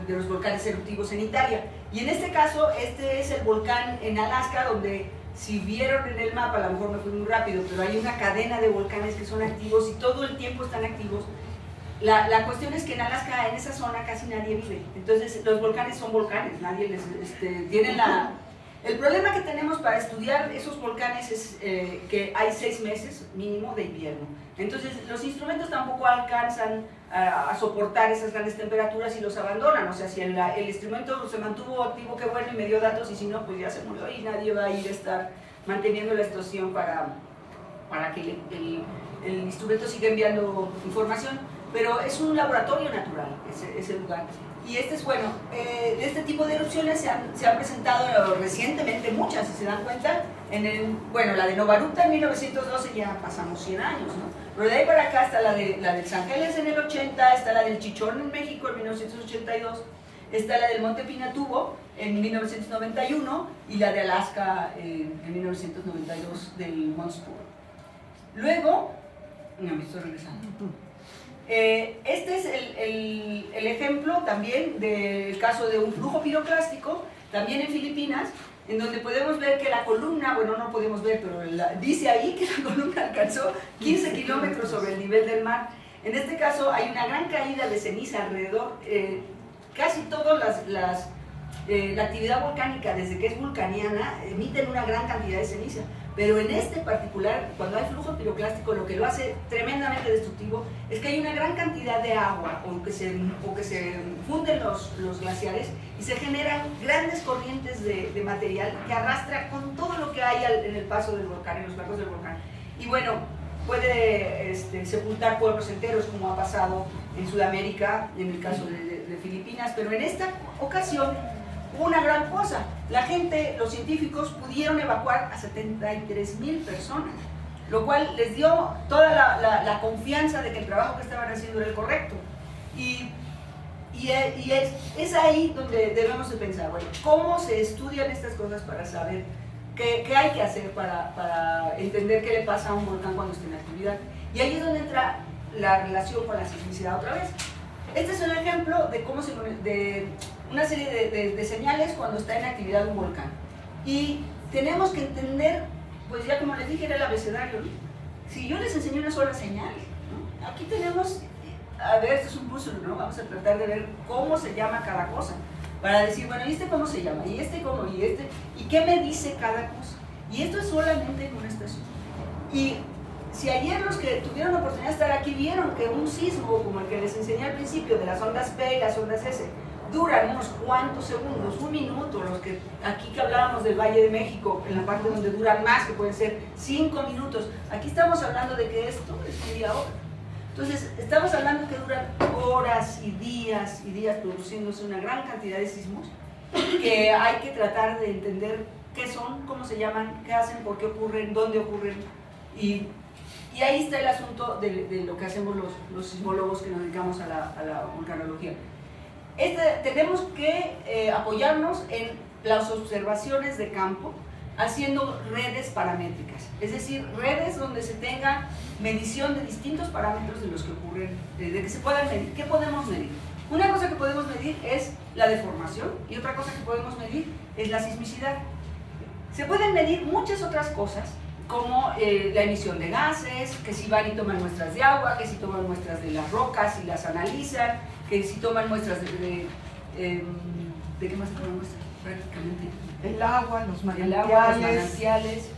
los volcanes eruptivos en Italia. Y en este caso, este es el volcán en Alaska, donde, si vieron en el mapa, a lo mejor me fui muy rápido, pero hay una cadena de volcanes que son activos y todo el tiempo están activos. La cuestión es que en Alaska, en esa zona, casi nadie vive. Entonces, los volcanes son volcanes, nadie les tienen El problema que tenemos para estudiar esos volcanes es que hay 6 meses mínimo de invierno. Entonces los instrumentos tampoco alcanzan a soportar esas grandes temperaturas y los abandonan. O sea, si el instrumento se mantuvo activo, qué bueno, y me dio datos, y si no, pues ya se murió y nadie va a ir a estar manteniendo la estación para que el instrumento siga enviando información. Pero es un laboratorio natural ese lugar. Y este es bueno, de este tipo de erupciones se han presentado recientemente muchas, si se dan cuenta, bueno, la de Novaruta en 1912 ya pasamos 100 años, ¿no? Pero de ahí para acá está la del San Ángeles en el 80, está la del Chichón en México en 1982, está la del Monte Pinatubo en 1991 y la de Alaska en 1992 del Mont Spur. Luego, no, me estoy regresando. Este es el ejemplo también del caso de un flujo piroclástico, también en Filipinas, en donde podemos ver que la columna, bueno, no podemos ver, pero dice ahí que la columna alcanzó 15 kilómetros sobre el nivel del mar. En este caso hay una gran caída de ceniza alrededor, casi todas la actividad volcánica, desde que es vulcaniana, emiten una gran cantidad de ceniza. Pero en este particular, cuando hay flujo piroclástico, lo que lo hace tremendamente destructivo es que hay una gran cantidad de agua o que se funden los glaciares y se generan grandes corrientes de material que arrastra con todo lo que hay en el paso del volcán, en los flancos del volcán. Y bueno, puede sepultar pueblos enteros, como ha pasado en Sudamérica, en el caso de Filipinas, pero en esta ocasión una gran cosa, la gente, los científicos pudieron evacuar a 73,000 personas, lo cual les dio toda la confianza de que el trabajo que estaban haciendo era el correcto. Y es ahí donde debemos de pensar, bueno, ¿cómo se estudian estas cosas para saber qué hay que hacer para entender qué le pasa a un volcán cuando está en actividad? Y ahí es donde entra la relación con la sismicidad otra vez. Este es un ejemplo de cómo de una serie de señales cuando está en actividad un volcán. Y tenemos que entender, pues ya como les dije, era el abecedario, ¿no? Si yo les enseño una sola señal, ¿no? Aquí tenemos, a ver, esto es un puzzle, ¿no? Vamos a tratar de ver cómo se llama cada cosa, para decir, bueno, ¿y este cómo se llama? ¿Y este cómo? ¿Y este? ¿Y qué me dice cada cosa? Y esto es solamente en una estación. Y si ayer los que tuvieron la oportunidad de estar aquí vieron que un sismo, como el que les enseñé al principio, de las ondas P y las ondas S, duran unos cuantos segundos, un minuto, los que aquí que hablábamos del Valle de México, en la parte donde duran más, que pueden ser 5 minutos, aquí estamos hablando de que esto es media hora. Entonces, estamos hablando que duran horas y días produciéndose una gran cantidad de sismos, que hay que tratar de entender qué son, cómo se llaman, qué hacen, por qué ocurren, dónde ocurren, y ahí está el asunto de lo que hacemos los sismólogos que nos dedicamos a la vulcanología. Tenemos que apoyarnos en las observaciones de campo haciendo redes paramétricas, es decir, redes donde se tenga medición de distintos parámetros de los que ocurren, de que se puedan medir. ¿Qué podemos medir? Una cosa que podemos medir es la deformación y otra cosa que podemos medir es la sismicidad. Se pueden medir muchas otras cosas, como la emisión de gases, que si van y toman muestras de agua, que si toman muestras de las rocas y las analizan, que si toman muestras ¿de qué más se toman muestras? Prácticamente. El agua, los manantiales,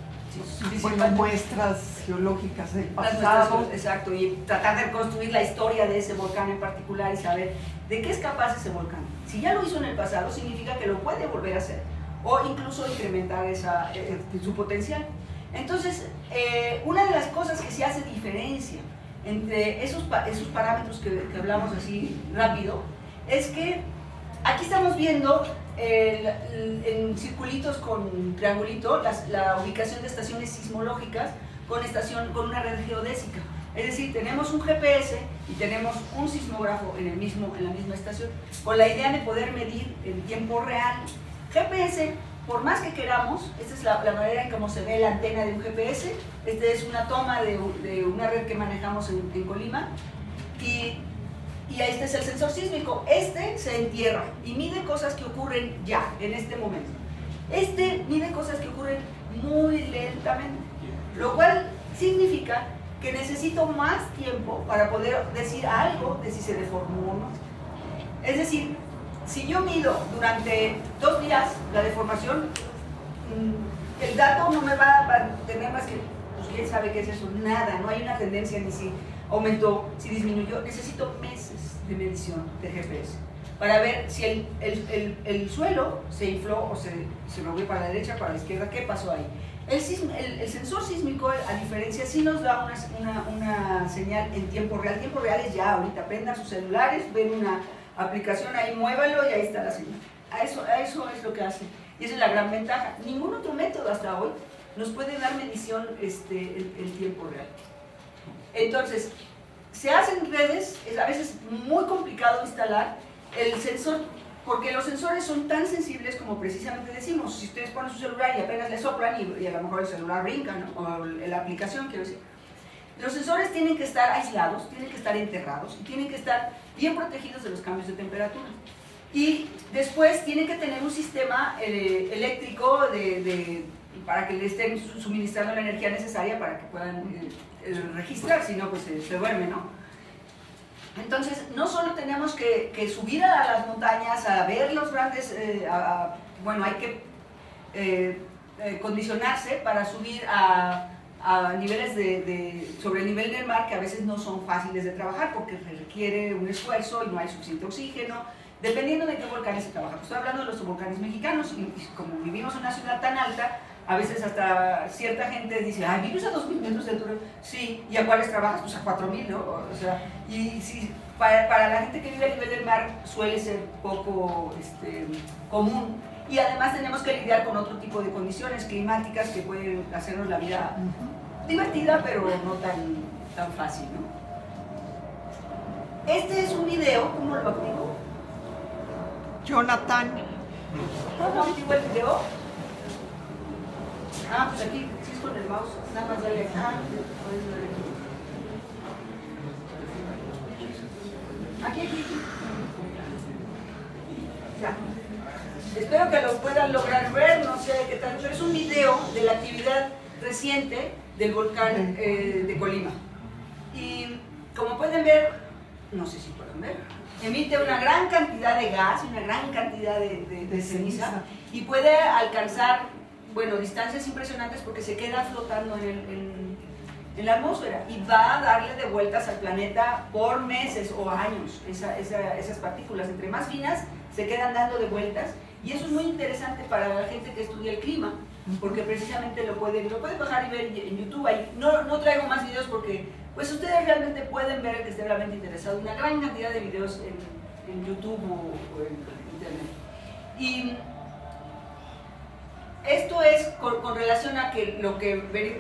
bueno, muestras geológicas del pasado. Exacto, y tratar de reconstruir la historia de ese volcán en particular y saber de qué es capaz ese volcán. Si ya lo hizo en el pasado, significa que lo puede volver a hacer, o incluso incrementar su potencial. Entonces, una de las cosas que se hace diferencia entre esos parámetros que hablamos así rápido, es que aquí estamos viendo en circulitos con triangulito la ubicación de estaciones sismológicas con una red geodésica. Es decir, tenemos un GPS y tenemos un sismógrafo en la misma estación, con la idea de poder medir en tiempo real. GPS, por más que queramos, esta es la manera en cómo se ve la antena de un GPS. Esta es una toma de una red que manejamos en Colima, y este es el sensor sísmico. Este se entierra y mide cosas que ocurren ya, en este momento. Este mide cosas que ocurren muy lentamente, lo cual significa que necesito más tiempo para poder decir algo de si se deformó o no. Es decir, si yo mido durante 2 días la deformación, el dato no me va a tener más que, pues quién sabe qué es eso, nada, no hay una tendencia ni si aumentó, si disminuyó. Necesito meses de medición de GPS para ver si el suelo se infló o se movió para la derecha, para la izquierda, qué pasó ahí. El sensor sísmico, a diferencia, sí nos da una señal en tiempo real. Tiempo real es ya ahorita, prendan sus celulares, ven una aplicación ahí, muévalo y ahí está la señal. A eso es lo que hace. Y esa es la gran ventaja. Ningún otro método hasta hoy nos puede dar medición en tiempo real. Entonces, se hacen redes, es a veces muy complicado instalar el sensor, porque los sensores son tan sensibles como precisamente decimos. Si ustedes ponen su celular y apenas le soplan y a lo mejor el celular brinca, ¿no? O la aplicación, quiero decir. Los sensores tienen que estar aislados, tienen que estar enterrados y tienen que estar bien protegidos de los cambios de temperatura. Y después tienen que tener un sistema eléctrico para que le estén suministrando la energía necesaria para que puedan registrar, si no pues se duerme, ¿no? Entonces, no solo tenemos que subir a las montañas a ver los grandes, bueno, hay que condicionarse para subir a niveles sobre el nivel del mar que a veces no son fáciles de trabajar porque requiere un esfuerzo y no hay suficiente oxígeno, dependiendo de qué volcanes se trabaja. Estoy hablando de los volcanes mexicanos y como vivimos en una ciudad tan alta, a veces hasta cierta gente dice, ay, ¿vives a 2.000 metros de altura? Sí, ¿y a cuáles trabajas? Pues a 4.000, ¿no? O sea, y si, para la gente que vive a nivel del mar suele ser poco común. Y además tenemos que lidiar con otro tipo de condiciones climáticas que pueden hacernos la vida divertida, pero no tan fácil, ¿no? Este es un video, ¿cómo lo activo? Jonathan. ¿Cómo activo el video? Ah, pues aquí, si es con el mouse, nada más dale acá. Aquí. Ya. Espero que lo puedan lograr ver, no sé qué tal, pero es un video de la actividad reciente del volcán de Colima. Y como pueden ver, no sé si pueden ver, emite una gran cantidad de gas, una gran cantidad de ceniza y puede alcanzar, bueno, distancias impresionantes porque se queda flotando en la atmósfera y va a darle de vueltas al planeta por meses o años. Esas partículas, entre más finas, se quedan dando de vueltas. Y eso es muy interesante para la gente que estudia el clima, porque precisamente lo pueden bajar y ver en YouTube. Ahí no traigo más videos porque pues ustedes realmente pueden ver, el que esté realmente interesado, una gran cantidad de videos en YouTube o en Internet. Y esto es con relación a lo que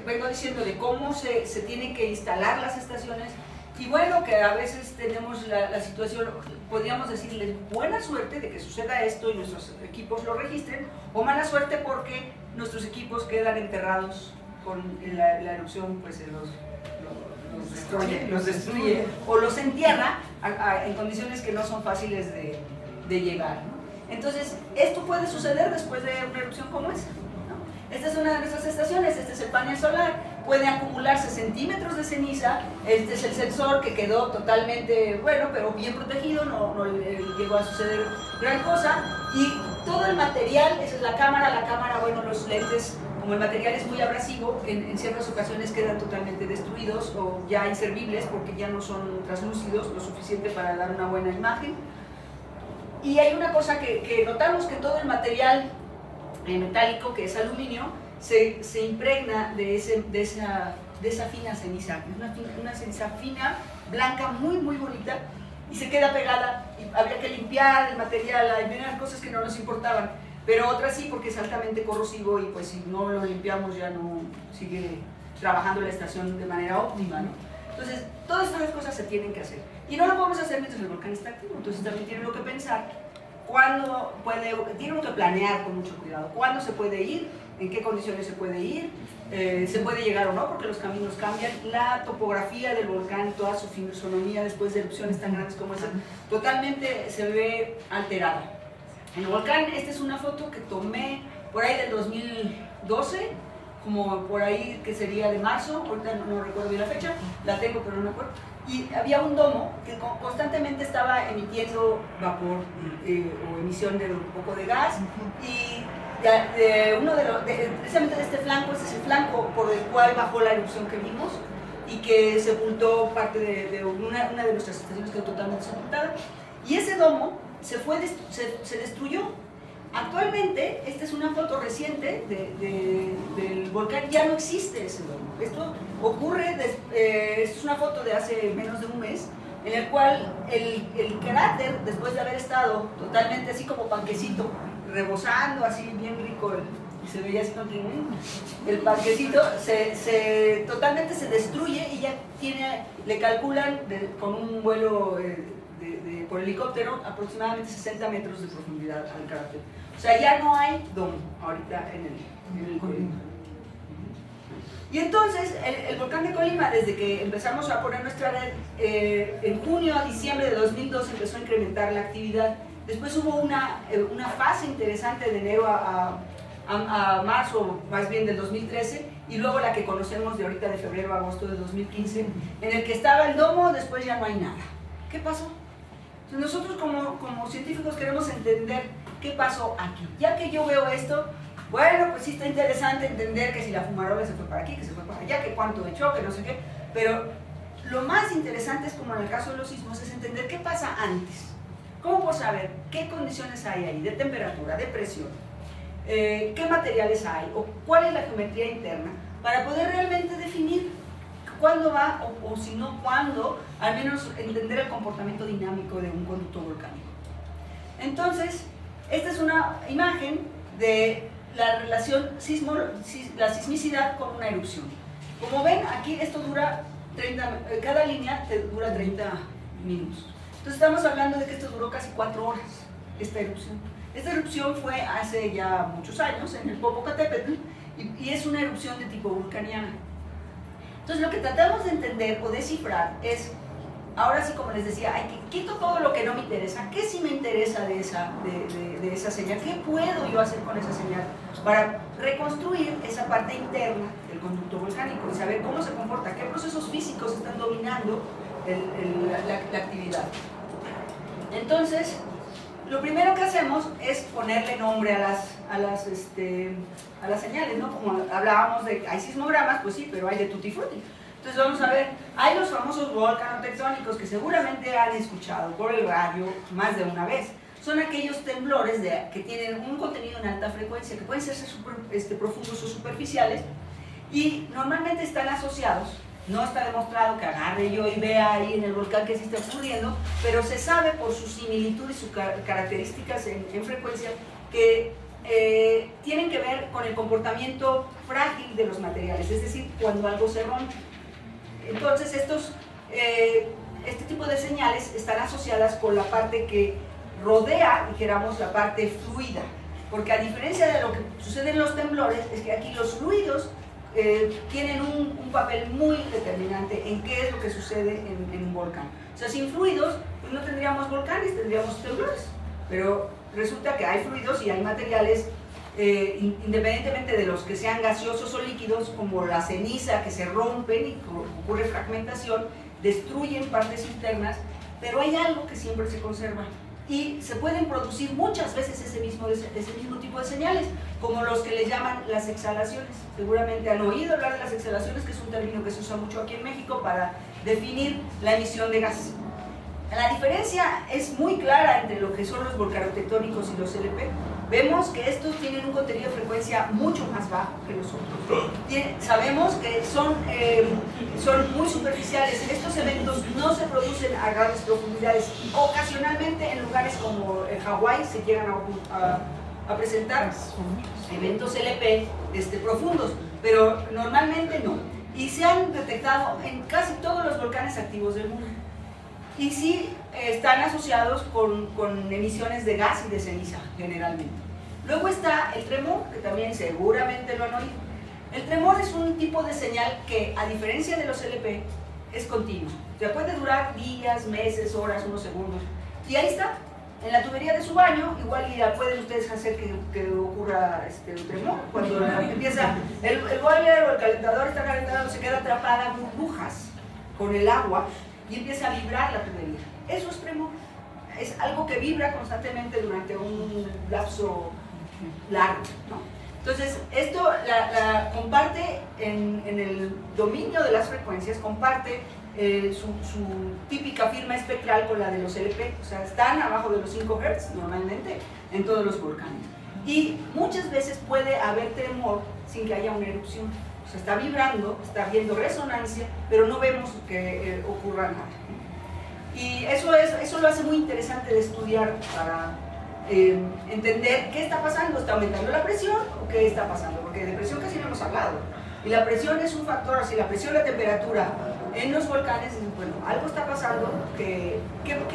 vengo diciendo de cómo se tienen que instalar las estaciones. Y bueno, que a veces tenemos la situación, podríamos decirles buena suerte de que suceda esto y nuestros equipos lo registren, o mala suerte porque nuestros equipos quedan enterrados con la erupción, pues los destruye o los entierra en condiciones que no son fáciles de llegar, ¿no? Entonces, esto puede suceder después de una erupción como esa. Esta es una de nuestras estaciones, este es el panel solar, puede acumularse centímetros de ceniza, este es el sensor que quedó totalmente, bueno, pero bien protegido, no llegó a suceder gran cosa, y todo el material, esa es la cámara, bueno, los lentes, como el material es muy abrasivo, en ciertas ocasiones quedan totalmente destruidos o ya inservibles porque ya no son translúcidos lo suficiente para dar una buena imagen. Y hay una cosa que notamos, que todo el material metálico, que es aluminio, se impregna de esa fina ceniza. Es una ceniza fina, blanca, muy muy bonita, y se queda pegada. Y habría que limpiar el material, hay unas cosas que no nos importaban, pero otras sí, porque es altamente corrosivo y pues si no lo limpiamos ya no sigue trabajando la estación de manera óptima, ¿no? Entonces, todas estas cosas se tienen que hacer. Y no lo podemos hacer mientras el volcán está activo, entonces también tienen que pensar cuándo tienen que planear con mucho cuidado, cuándo se puede ir, en qué condiciones se puede ir, se puede llegar o no, porque los caminos cambian, la topografía del volcán, toda su fisonomía después de erupciones tan grandes como esa, totalmente se ve alterada. En el volcán, esta es una foto que tomé por ahí del 2012, como por ahí que sería de marzo, ahorita no recuerdo bien la fecha, la tengo pero no me acuerdo. y había un domo que constantemente estaba emitiendo vapor o emisión de un poco de gas, y precisamente de este flanco, este es el flanco por el cual bajó la erupción que vimos y que sepultó parte de una de nuestras estaciones, quedó totalmente sepultada, y ese domo se destruyó. Actualmente, esta es una foto reciente del volcán, ya no existe ese domo. Esto ocurre, es una foto de hace menos de un mes, en el cual el cráter, después de haber estado totalmente así como panquecito, rebosando así bien rico, y se veía así el panquecito, totalmente se destruye y ya le calculan con un vuelo por helicóptero aproximadamente 60 metros de profundidad al cráter. O sea, ya no hay domo ahorita en el Colima. Y entonces, el volcán de Colima, desde que empezamos a poner nuestra red, en junio a diciembre de 2002 empezó a incrementar la actividad. Después hubo una fase interesante de enero a marzo, más bien del 2013, y luego la que conocemos de ahorita de febrero a agosto de 2015, en el que estaba el domo, después ya no hay nada. ¿Qué pasó? Entonces nosotros como científicos queremos entender qué pasó aquí. Ya que yo veo esto, bueno, pues sí está interesante entender que si la fumarola se fue para aquí, que se fue para allá, que cuánto echó, que no sé qué, pero lo más interesante es, como en el caso de los sismos, es entender qué pasa antes. ¿Cómo puedo saber qué condiciones hay ahí, de temperatura, de presión, qué materiales hay, o cuál es la geometría interna, para poder realmente definir cuándo va, o si no cuándo, al menos entender el comportamiento dinámico de un conducto volcánico? Entonces, esta es una imagen de la relación la sismicidad con una erupción. Como ven, aquí esto dura cada línea dura 30 minutos. Entonces estamos hablando de que esto duró casi 4 horas, esta erupción. Esta erupción fue hace ya muchos años, en el Popocatépetl, y es una erupción de tipo vulcaniana. Entonces lo que tratamos de entender o descifrar es, ahora sí, como les decía, quito todo lo que no me interesa. ¿Qué sí me interesa de esa señal? ¿Qué puedo yo hacer con esa señal para reconstruir esa parte interna del conducto volcánico y saber cómo se comporta, qué procesos físicos están dominando la actividad? Entonces, lo primero que hacemos es ponerle nombre a las señales, ¿no? Como hablábamos de, hay sismogramas, pues sí, pero hay de tutti frutti. Entonces vamos a ver, hay los famosos volcanotectónicos que seguramente han escuchado por el radio más de una vez. Son aquellos temblores que tienen un contenido en alta frecuencia, que pueden ser profundos o superficiales, y normalmente están asociados. No está demostrado que agarre yo y vea ahí en el volcán que sí está ocurriendo, pero se sabe por su similitud y sus características en frecuencia que tienen que ver con el comportamiento frágil de los materiales, es decir, cuando algo se rompe. Entonces este tipo de señales están asociadas con la parte que rodea, dijéramos, la parte fluida, porque a diferencia de lo que sucede en los temblores, es que aquí los fluidos tienen un papel muy determinante en qué es lo que sucede en un volcán. O sea, sin fluidos, pues no tendríamos volcanes, tendríamos temblores. Pero resulta que hay fluidos y hay materiales, independientemente de los que sean gaseosos o líquidos, como la ceniza, que se rompen y ocurre fragmentación, destruyen partes internas, pero hay algo que siempre se conserva. Y se pueden producir muchas veces ese mismo tipo de señales, como los que le llaman las exhalaciones. Seguramente han oído hablar de las exhalaciones, que es un término que se usa mucho aquí en México para definir la emisión de gases. La diferencia es muy clara entre lo que son los volcanotectónicos y los LP. Vemos que estos tienen un contenido de frecuencia mucho más bajo que los otros. Sabemos que son muy superficiales. Estos eventos no se producen a grandes profundidades. Ocasionalmente en lugares como Hawái se llegan a presentar eventos LP profundos, pero normalmente no. Y se han detectado en casi todos los volcanes activos del mundo. Y sí están asociados con emisiones de gas y de ceniza, generalmente. Luego está el tremor, que también seguramente lo han oído. El tremor es un tipo de señal que, a diferencia de los LP, es continuo. O sea, puede durar días, meses, horas, unos segundos. Y ahí está, en la tubería de su baño, igual ya pueden ustedes hacer que ocurra el tremor. Cuando empieza el boiler o el calentador está calentado, se queda atrapada en burbujas con el agua. y empieza a vibrar la tubería. Eso es tremor. Es algo que vibra constantemente durante un lapso largo, ¿no? Entonces, esto la comparte en el dominio de las frecuencias, comparte su típica firma espectral con la de los LP, o sea, están abajo de los 5 Hz normalmente en todos los volcanes. Y muchas veces puede haber tremor sin que haya una erupción. O sea, está vibrando, está habiendo resonancia, pero no vemos que ocurra nada. Y eso lo hace muy interesante de estudiar para entender qué está pasando. ¿Está aumentando la presión o qué está pasando? Porque de presión casi no hemos hablado. Y la presión es un factor, así la presión, la temperatura en los volcanes, bueno, algo está pasando, ¿qué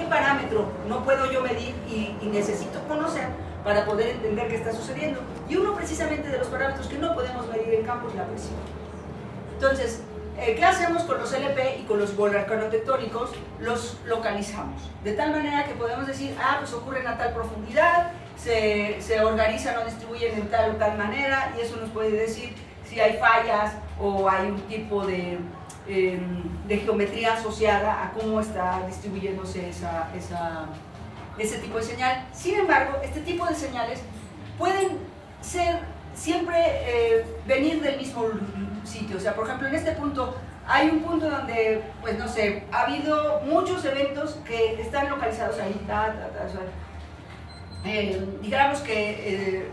parámetro no puedo yo medir y necesito conocer para poder entender qué está sucediendo? Y uno precisamente de los parámetros que no podemos medir en campo es la presión. Entonces, ¿qué hacemos con los LP y con los volcanotectónicos? Los localizamos, de tal manera que podemos decir, pues ocurren a tal profundidad, se organizan o distribuyen en tal o tal manera, y eso nos puede decir si hay fallas o hay un tipo de geometría asociada a cómo está distribuyéndose ese tipo de señal. Sin embargo, este tipo de señales pueden ser siempre venir del mismo sitio. O sea, por ejemplo, en este punto hay un punto donde, pues no sé, ha habido muchos eventos que están localizados ahí, digamos que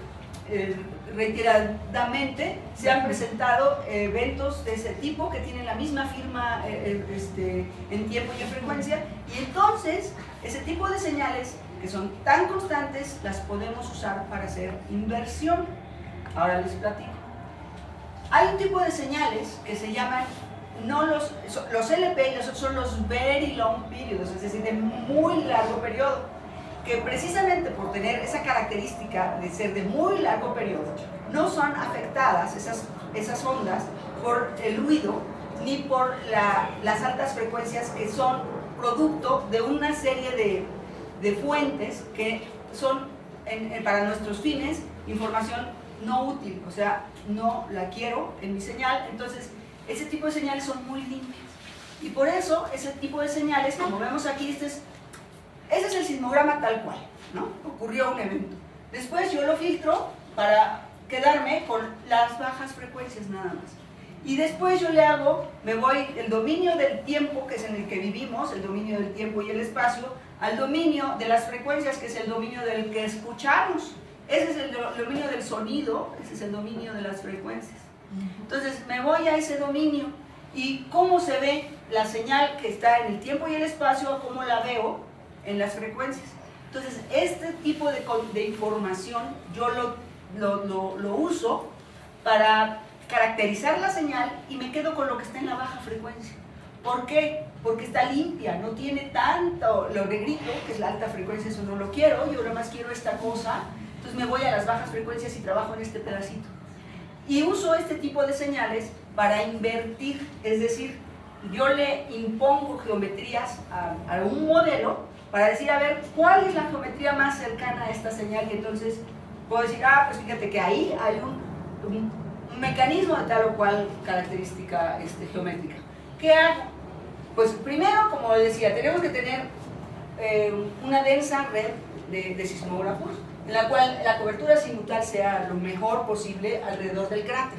reiteradamente se han presentado eventos de ese tipo que tienen la misma firma en tiempo y en frecuencia, y entonces ese tipo de señales que son tan constantes las podemos usar para hacer inversión. Ahora les platico. Hay un tipo de señales que se llaman, los LP y los otros son los very long periods, es decir, de muy largo periodo, que precisamente por tener esa característica de ser de muy largo periodo, no son afectadas esas ondas por el ruido ni por las altas frecuencias, que son producto de una serie de fuentes que son, para nuestros fines, información no útil, o sea, no la quiero en mi señal. Entonces, ese tipo de señales son muy limpias. Y por eso, ese tipo de señales, como vemos aquí, ese es el sismograma tal cual, ¿no? Ocurrió un evento. Después yo lo filtro para quedarme con las bajas frecuencias nada más. Y después yo le hago, me voy del dominio del tiempo, que es en el que vivimos, el dominio del tiempo y el espacio, al dominio de las frecuencias, que es el dominio del que escuchamos. Ese es el dominio del sonido, ese es el dominio de las frecuencias. Entonces me voy a ese dominio y cómo se ve la señal que está en el tiempo y el espacio, cómo la veo en las frecuencias. Entonces este tipo de información yo lo uso para caracterizar la señal y me quedo con lo que está en la baja frecuencia. ¿Por qué? Porque está limpia, no tiene tanto lo negrito, que es la alta frecuencia, eso no lo quiero, yo nada más quiero esta cosa. Entonces me voy a las bajas frecuencias y trabajo en este pedacito. Y uso este tipo de señales para invertir, es decir, yo le impongo geometrías a un modelo para decir, a ver, ¿cuál es la geometría más cercana a esta señal? Y entonces puedo decir, pues fíjate que ahí hay un mecanismo de tal o cual característica geométrica. ¿Qué hago? Pues primero, como decía, tenemos que tener una densa red de sismógrafos, en la cual la cobertura simultánea sea lo mejor posible alrededor del cráter,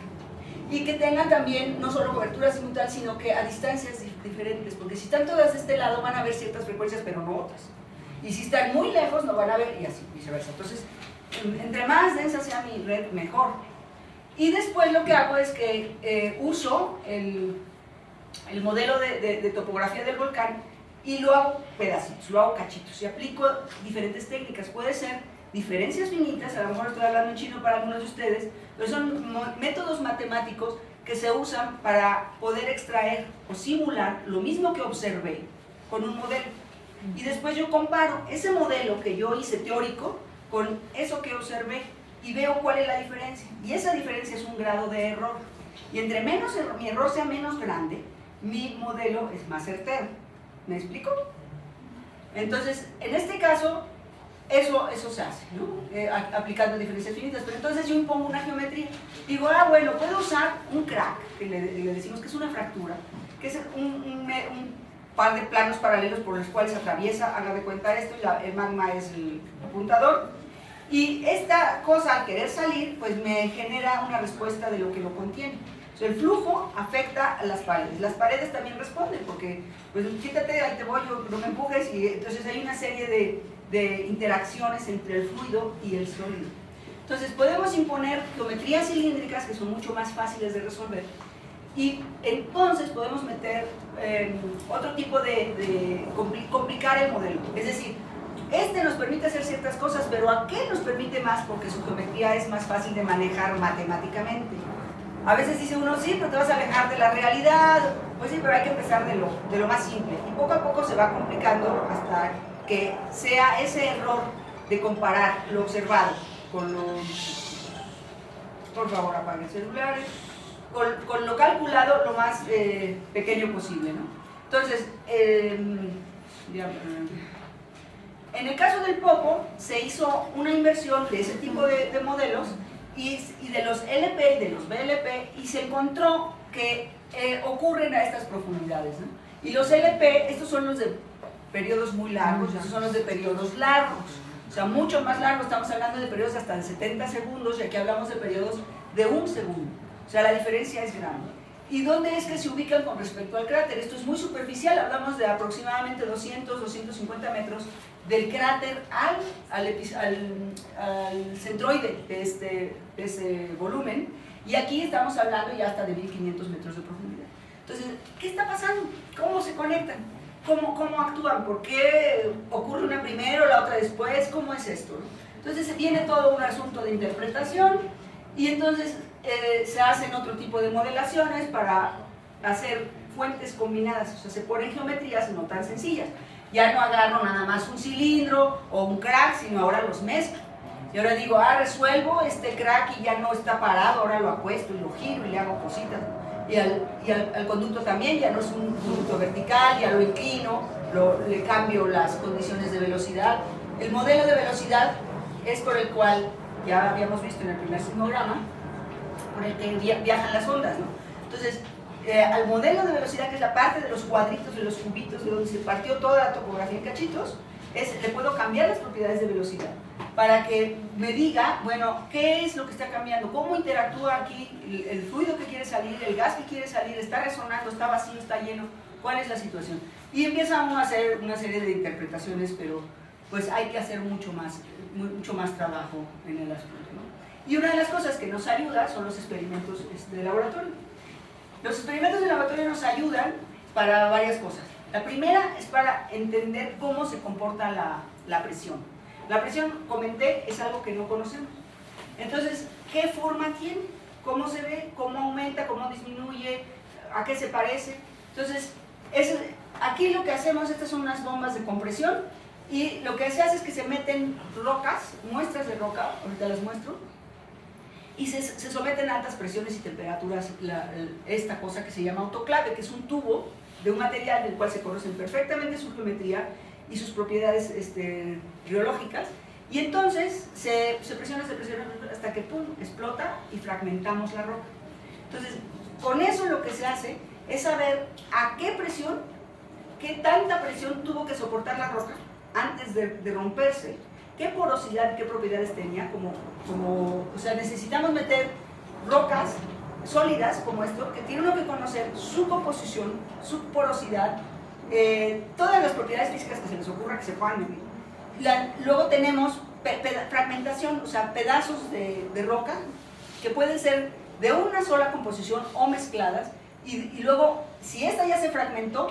y que tengan también no solo cobertura simultánea, sino que a distancias diferentes, porque si están todas de este lado van a ver ciertas frecuencias pero no otras, y si están muy lejos no van a ver, y así viceversa. Entonces, entre más densa sea mi red, mejor. Y después lo que hago es que uso el modelo de topografía del volcán y lo hago pedacitos, lo hago cachitos, y aplico diferentes técnicas. Puede ser diferencias finitas, a lo mejor estoy hablando en chino para algunos de ustedes, pero son métodos matemáticos que se usan para poder extraer o simular lo mismo que observé con un modelo. Y después yo comparo ese modelo que yo hice teórico con eso que observé y veo cuál es la diferencia. Y esa diferencia es un grado de error. Y entre menos mi error sea menos grande, mi modelo es más certero. ¿Me explico? Entonces, en este caso, eso se hace, ¿no? Aplicando diferencias finitas. Pero entonces yo impongo una geometría. Digo, bueno, puedo usar un crack, que le decimos que es una fractura, que es par de planos paralelos por los cuales atraviesa, haga de cuenta esto, y el magma es el apuntador. Y esta cosa, al querer salir, pues me genera una respuesta de lo que lo contiene. O sea, el flujo afecta a las paredes también responden, porque, pues quítate, ahí te voy, no me empujes, y entonces hay una serie de interacciones entre el fluido y el sólido. Entonces podemos imponer geometrías cilíndricas que son mucho más fáciles de resolver, y entonces podemos meter otro tipo de complicar el modelo. Es decir, este nos permite hacer ciertas cosas, pero aquel nos permite más porque su geometría es más fácil de manejar matemáticamente. A veces dice uno, sí, pero te vas a alejar de la realidad. Pues sí, pero hay que empezar de lo más simple. Y poco a poco se va complicando hasta que sea ese error de comparar lo observado con lo... Por favor, apaguen celulares. Con lo calculado lo más pequeño posible, ¿no? Entonces, en el caso del Popo, se hizo una inversión de ese tipo de modelos y de los LP y de los BLP, y se encontró que ocurren a estas profundidades, ¿no? Y los LP, estos son los de periodos muy largos, estos son los de periodos largos, o sea, mucho más largos, estamos hablando de periodos hasta de 70 segundos, y aquí hablamos de periodos de 1 segundo, o sea, la diferencia es grande. ¿Y dónde es que se ubican con respecto al cráter? Esto es muy superficial, hablamos de aproximadamente 200, 250 metros del cráter al centroide de ese volumen, y aquí estamos hablando ya hasta de 1500 metros de profundidad. Entonces, ¿qué está pasando? ¿Cómo se conectan? ¿Cómo actúan? ¿Por qué ocurre una primero, la otra después? ¿Cómo es esto? Entonces viene todo un asunto de interpretación, y entonces se hacen otro tipo de modelaciones para hacer fuentes combinadas, o sea, se ponen geometrías no tan sencillas. Ya no agarro nada más un cilindro o un crack, sino ahora los mezclo. Y ahora digo, resuelvo este crack y ya no está parado, ahora lo acuesto y lo giro y le hago cositas. Y al conducto también, ya no es un conducto vertical, ya lo inclino, le cambio las condiciones de velocidad. El modelo de velocidad es por el cual, ya habíamos visto en el primer sismograma, por el que viajan las ondas, ¿no? Entonces, al modelo de velocidad, que es la parte de los cuadritos, de los cubitos, de donde se partió toda la topografía en cachitos, le puedo cambiar las propiedades de velocidad para que me diga, bueno, ¿qué es lo que está cambiando? ¿Cómo interactúa aquí el fluido que quiere salir, el gas que quiere salir? ¿Está resonando? ¿Está vacío? ¿Está lleno? ¿Cuál es la situación? Y empieza uno a hacer una serie de interpretaciones, pero pues hay que hacer mucho más trabajo en el asunto, ¿no? Y una de las cosas que nos ayuda son los experimentos de laboratorio. Los experimentos de laboratorio nos ayudan para varias cosas. La primera es para entender cómo se comporta la presión. La presión, comenté, es algo que no conocemos. Entonces, ¿qué forma tiene? ¿Cómo se ve? ¿Cómo aumenta? ¿Cómo disminuye? ¿A qué se parece? Entonces, aquí lo que hacemos, estas son unas bombas de compresión, y lo que se hace es que se meten rocas, muestras de roca, ahorita las muestro, y se someten a altas presiones y temperaturas esta cosa que se llama autoclave, que es un tubo de un material del cual se conocen perfectamente su geometría y sus propiedades geológicas, y entonces se presiona hasta que pum, explota y fragmentamos la roca. Entonces, con eso lo que se hace es saber a qué presión, qué tanta presión tuvo que soportar la roca antes de romperse, qué porosidad, qué propiedades tenía, o sea, necesitamos meter rocas sólidas como esto, que tiene uno que conocer su composición, su porosidad, todas las propiedades físicas que se les ocurra que se puedan medir. Luego tenemos fragmentación, o sea, pedazos de roca que pueden ser de una sola composición o mezcladas, y luego, si esta ya se fragmentó,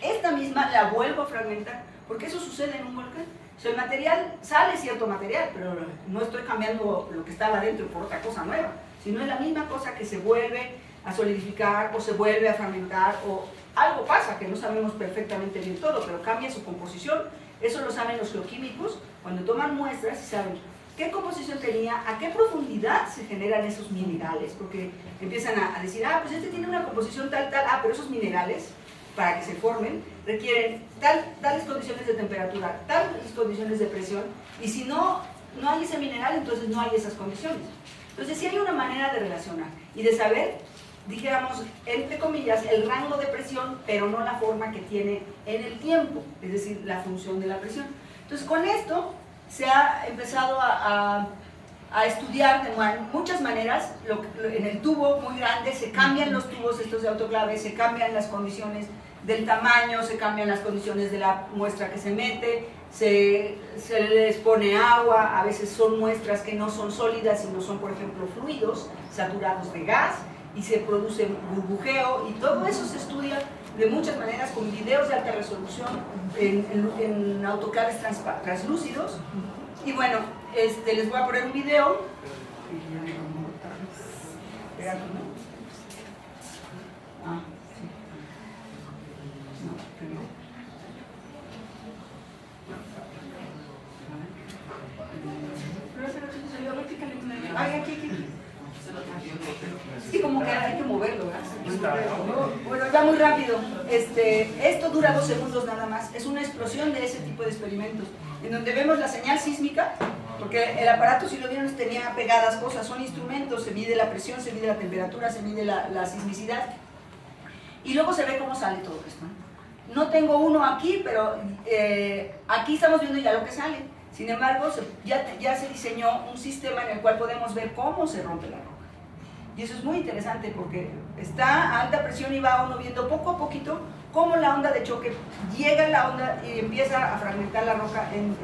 esta misma la vuelvo a fragmentar, porque eso sucede en un volcán. O sea, el material, sale cierto material, pero no estoy cambiando lo que estaba dentro por otra cosa nueva, sino es la misma cosa que se vuelve a solidificar o se vuelve a fragmentar, o algo pasa que no sabemos perfectamente bien todo, pero cambia su composición. Eso lo saben los geoquímicos cuando toman muestras y saben qué composición tenía, a qué profundidad se generan esos minerales, porque empiezan a decir, pues este tiene una composición tal, pero esos minerales, para que se formen, requieren tales condiciones de temperatura, tales condiciones de presión, y si no hay ese mineral, entonces no hay esas condiciones. Entonces sí hay una manera de relacionar y de saber dijéramos, entre comillas, el rango de presión, pero no la forma que tiene en el tiempo, es decir, la función de la presión. Entonces, con esto se ha empezado a estudiar de muchas maneras. En el tubo muy grande se cambian los tubos estos de autoclave, se cambian las condiciones del tamaño, se cambian las condiciones de la muestra que se mete, se les pone agua, a veces son muestras que no son sólidas, sino son, por ejemplo, fluidos saturados de gas, y se produce burbujeo, y todo eso se estudia de muchas maneras con videos de alta resolución en autoclaves translúcidos. Y bueno, les voy a poner un video. Aquí. Sí, como que hay que moverlo, ¿verdad? Bueno, ya muy rápido. Esto dura 2 segundos nada más. Es una explosión de ese tipo de experimentos, en donde vemos la señal sísmica, porque el aparato, si lo vieron, tenía pegadas cosas, son instrumentos, se mide la presión, se mide la temperatura, se mide la sismicidad, y luego se ve cómo sale todo esto. No tengo uno aquí, pero aquí estamos viendo ya lo que sale. Sin embargo, ya se diseñó un sistema en el cual podemos ver cómo se rompe la roca. Y eso es muy interesante porque está a alta presión y va uno viendo poco a poquito cómo la onda de choque llega a la onda y empieza a fragmentar la roca en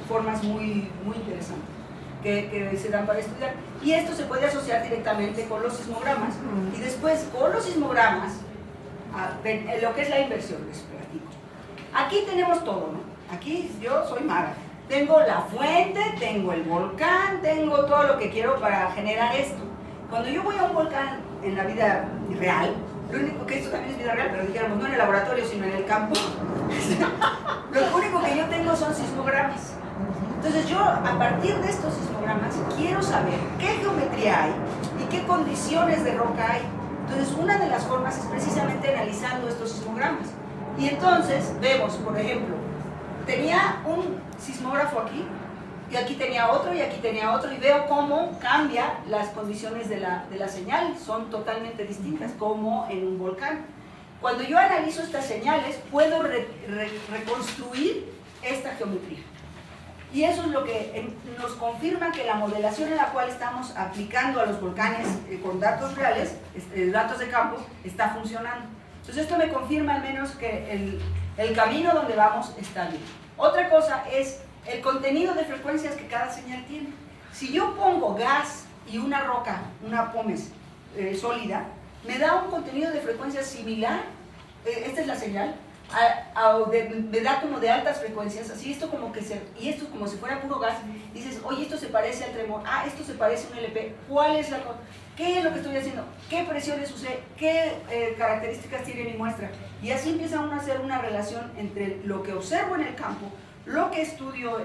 formas muy, muy interesantes que se dan para estudiar. Y esto se puede asociar directamente con los sismogramas. Y después, con los sismogramas, lo que es la inversión, les platico. Aquí tenemos todo, ¿no? Aquí yo soy maga. Tengo la fuente, tengo el volcán, tengo todo lo que quiero para generar esto. Cuando yo voy a un volcán en la vida real, lo único que esto también es vida real, pero dijéramos no en el laboratorio, sino en el campo, lo único que yo tengo son sismogramas. Entonces yo, a partir de estos sismogramas, quiero saber qué geometría hay y qué condiciones de roca hay. Entonces una de las formas es precisamente analizando estos sismogramas. Y entonces vemos, por ejemplo, tenía un sismógrafo aquí, y aquí tenía otro, y aquí tenía otro, y veo cómo cambia las condiciones de la señal, son totalmente distintas, como en un volcán. Cuando yo analizo estas señales, puedo reconstruir esta geometría. Y eso es lo que nos confirma que la modelación en la cual estamos aplicando a los volcanes con datos reales, datos de campo, está funcionando. Entonces esto me confirma al menos que el camino donde vamos está bien. Otra cosa es el contenido de frecuencias que cada señal tiene. Si yo pongo gas y una roca, una pómez sólida, me da un contenido de frecuencias similar, esta es la señal, me da como de altas frecuencias, así esto como que y esto como si fuera puro gas, dices, oye, esto se parece al tremor, esto se parece a un LP, ¿cuál es la cosa? ¿Qué es lo que estoy haciendo? ¿Qué presiones usé? ¿Qué características tiene mi muestra? Y así empieza uno a hacer una relación entre lo que observo en el campo, lo que estudio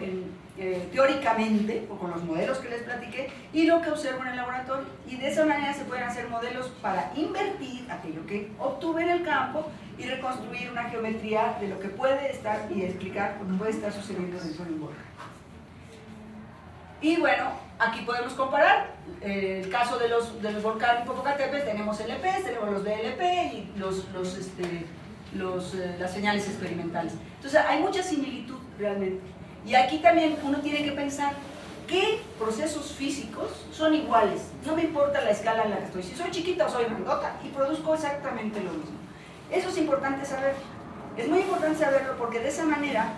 teóricamente, o con los modelos que les platiqué, y lo que observo en el laboratorio. Y de esa manera se pueden hacer modelos para invertir aquello que obtuve en el campo y reconstruir una geometría de lo que puede estar y explicar lo que puede estar sucediendo dentro de un volcán. Y bueno, aquí podemos comparar el caso del volcán Popocatépetl. Tenemos LPs, tenemos los DLP y las señales experimentales. Entonces hay mucha similitud realmente. Y aquí también uno tiene que pensar qué procesos físicos son iguales. No me importa la escala en la que estoy. Si soy chiquita o soy grandota y produzco exactamente lo mismo. Eso es importante saber. Es muy importante saberlo porque de esa manera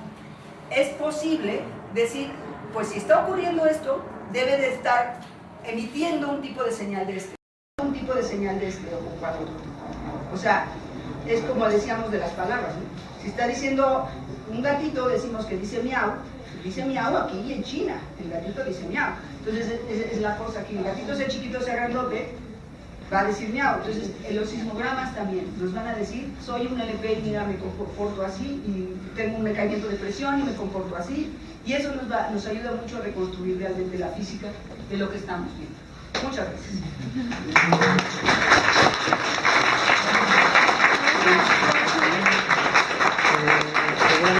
es posible decir, pues si está ocurriendo esto, debe de estar emitiendo un tipo de señal de este. Un tipo de señal de este o cual otro. O sea, es como decíamos de las palabras, ¿no? Si está diciendo un gatito, decimos que dice miau aquí en China, el gatito dice miau. Entonces es la cosa aquí, el gatito sea chiquito, sea grandote, va a decir miau. Entonces los sismogramas también nos van a decir, soy un LP y mira, me comporto así, y tengo un mecanismo de presión y me comporto así, y eso nos ayuda mucho a reconstruir realmente la física de lo que estamos viendo. Muchas gracias.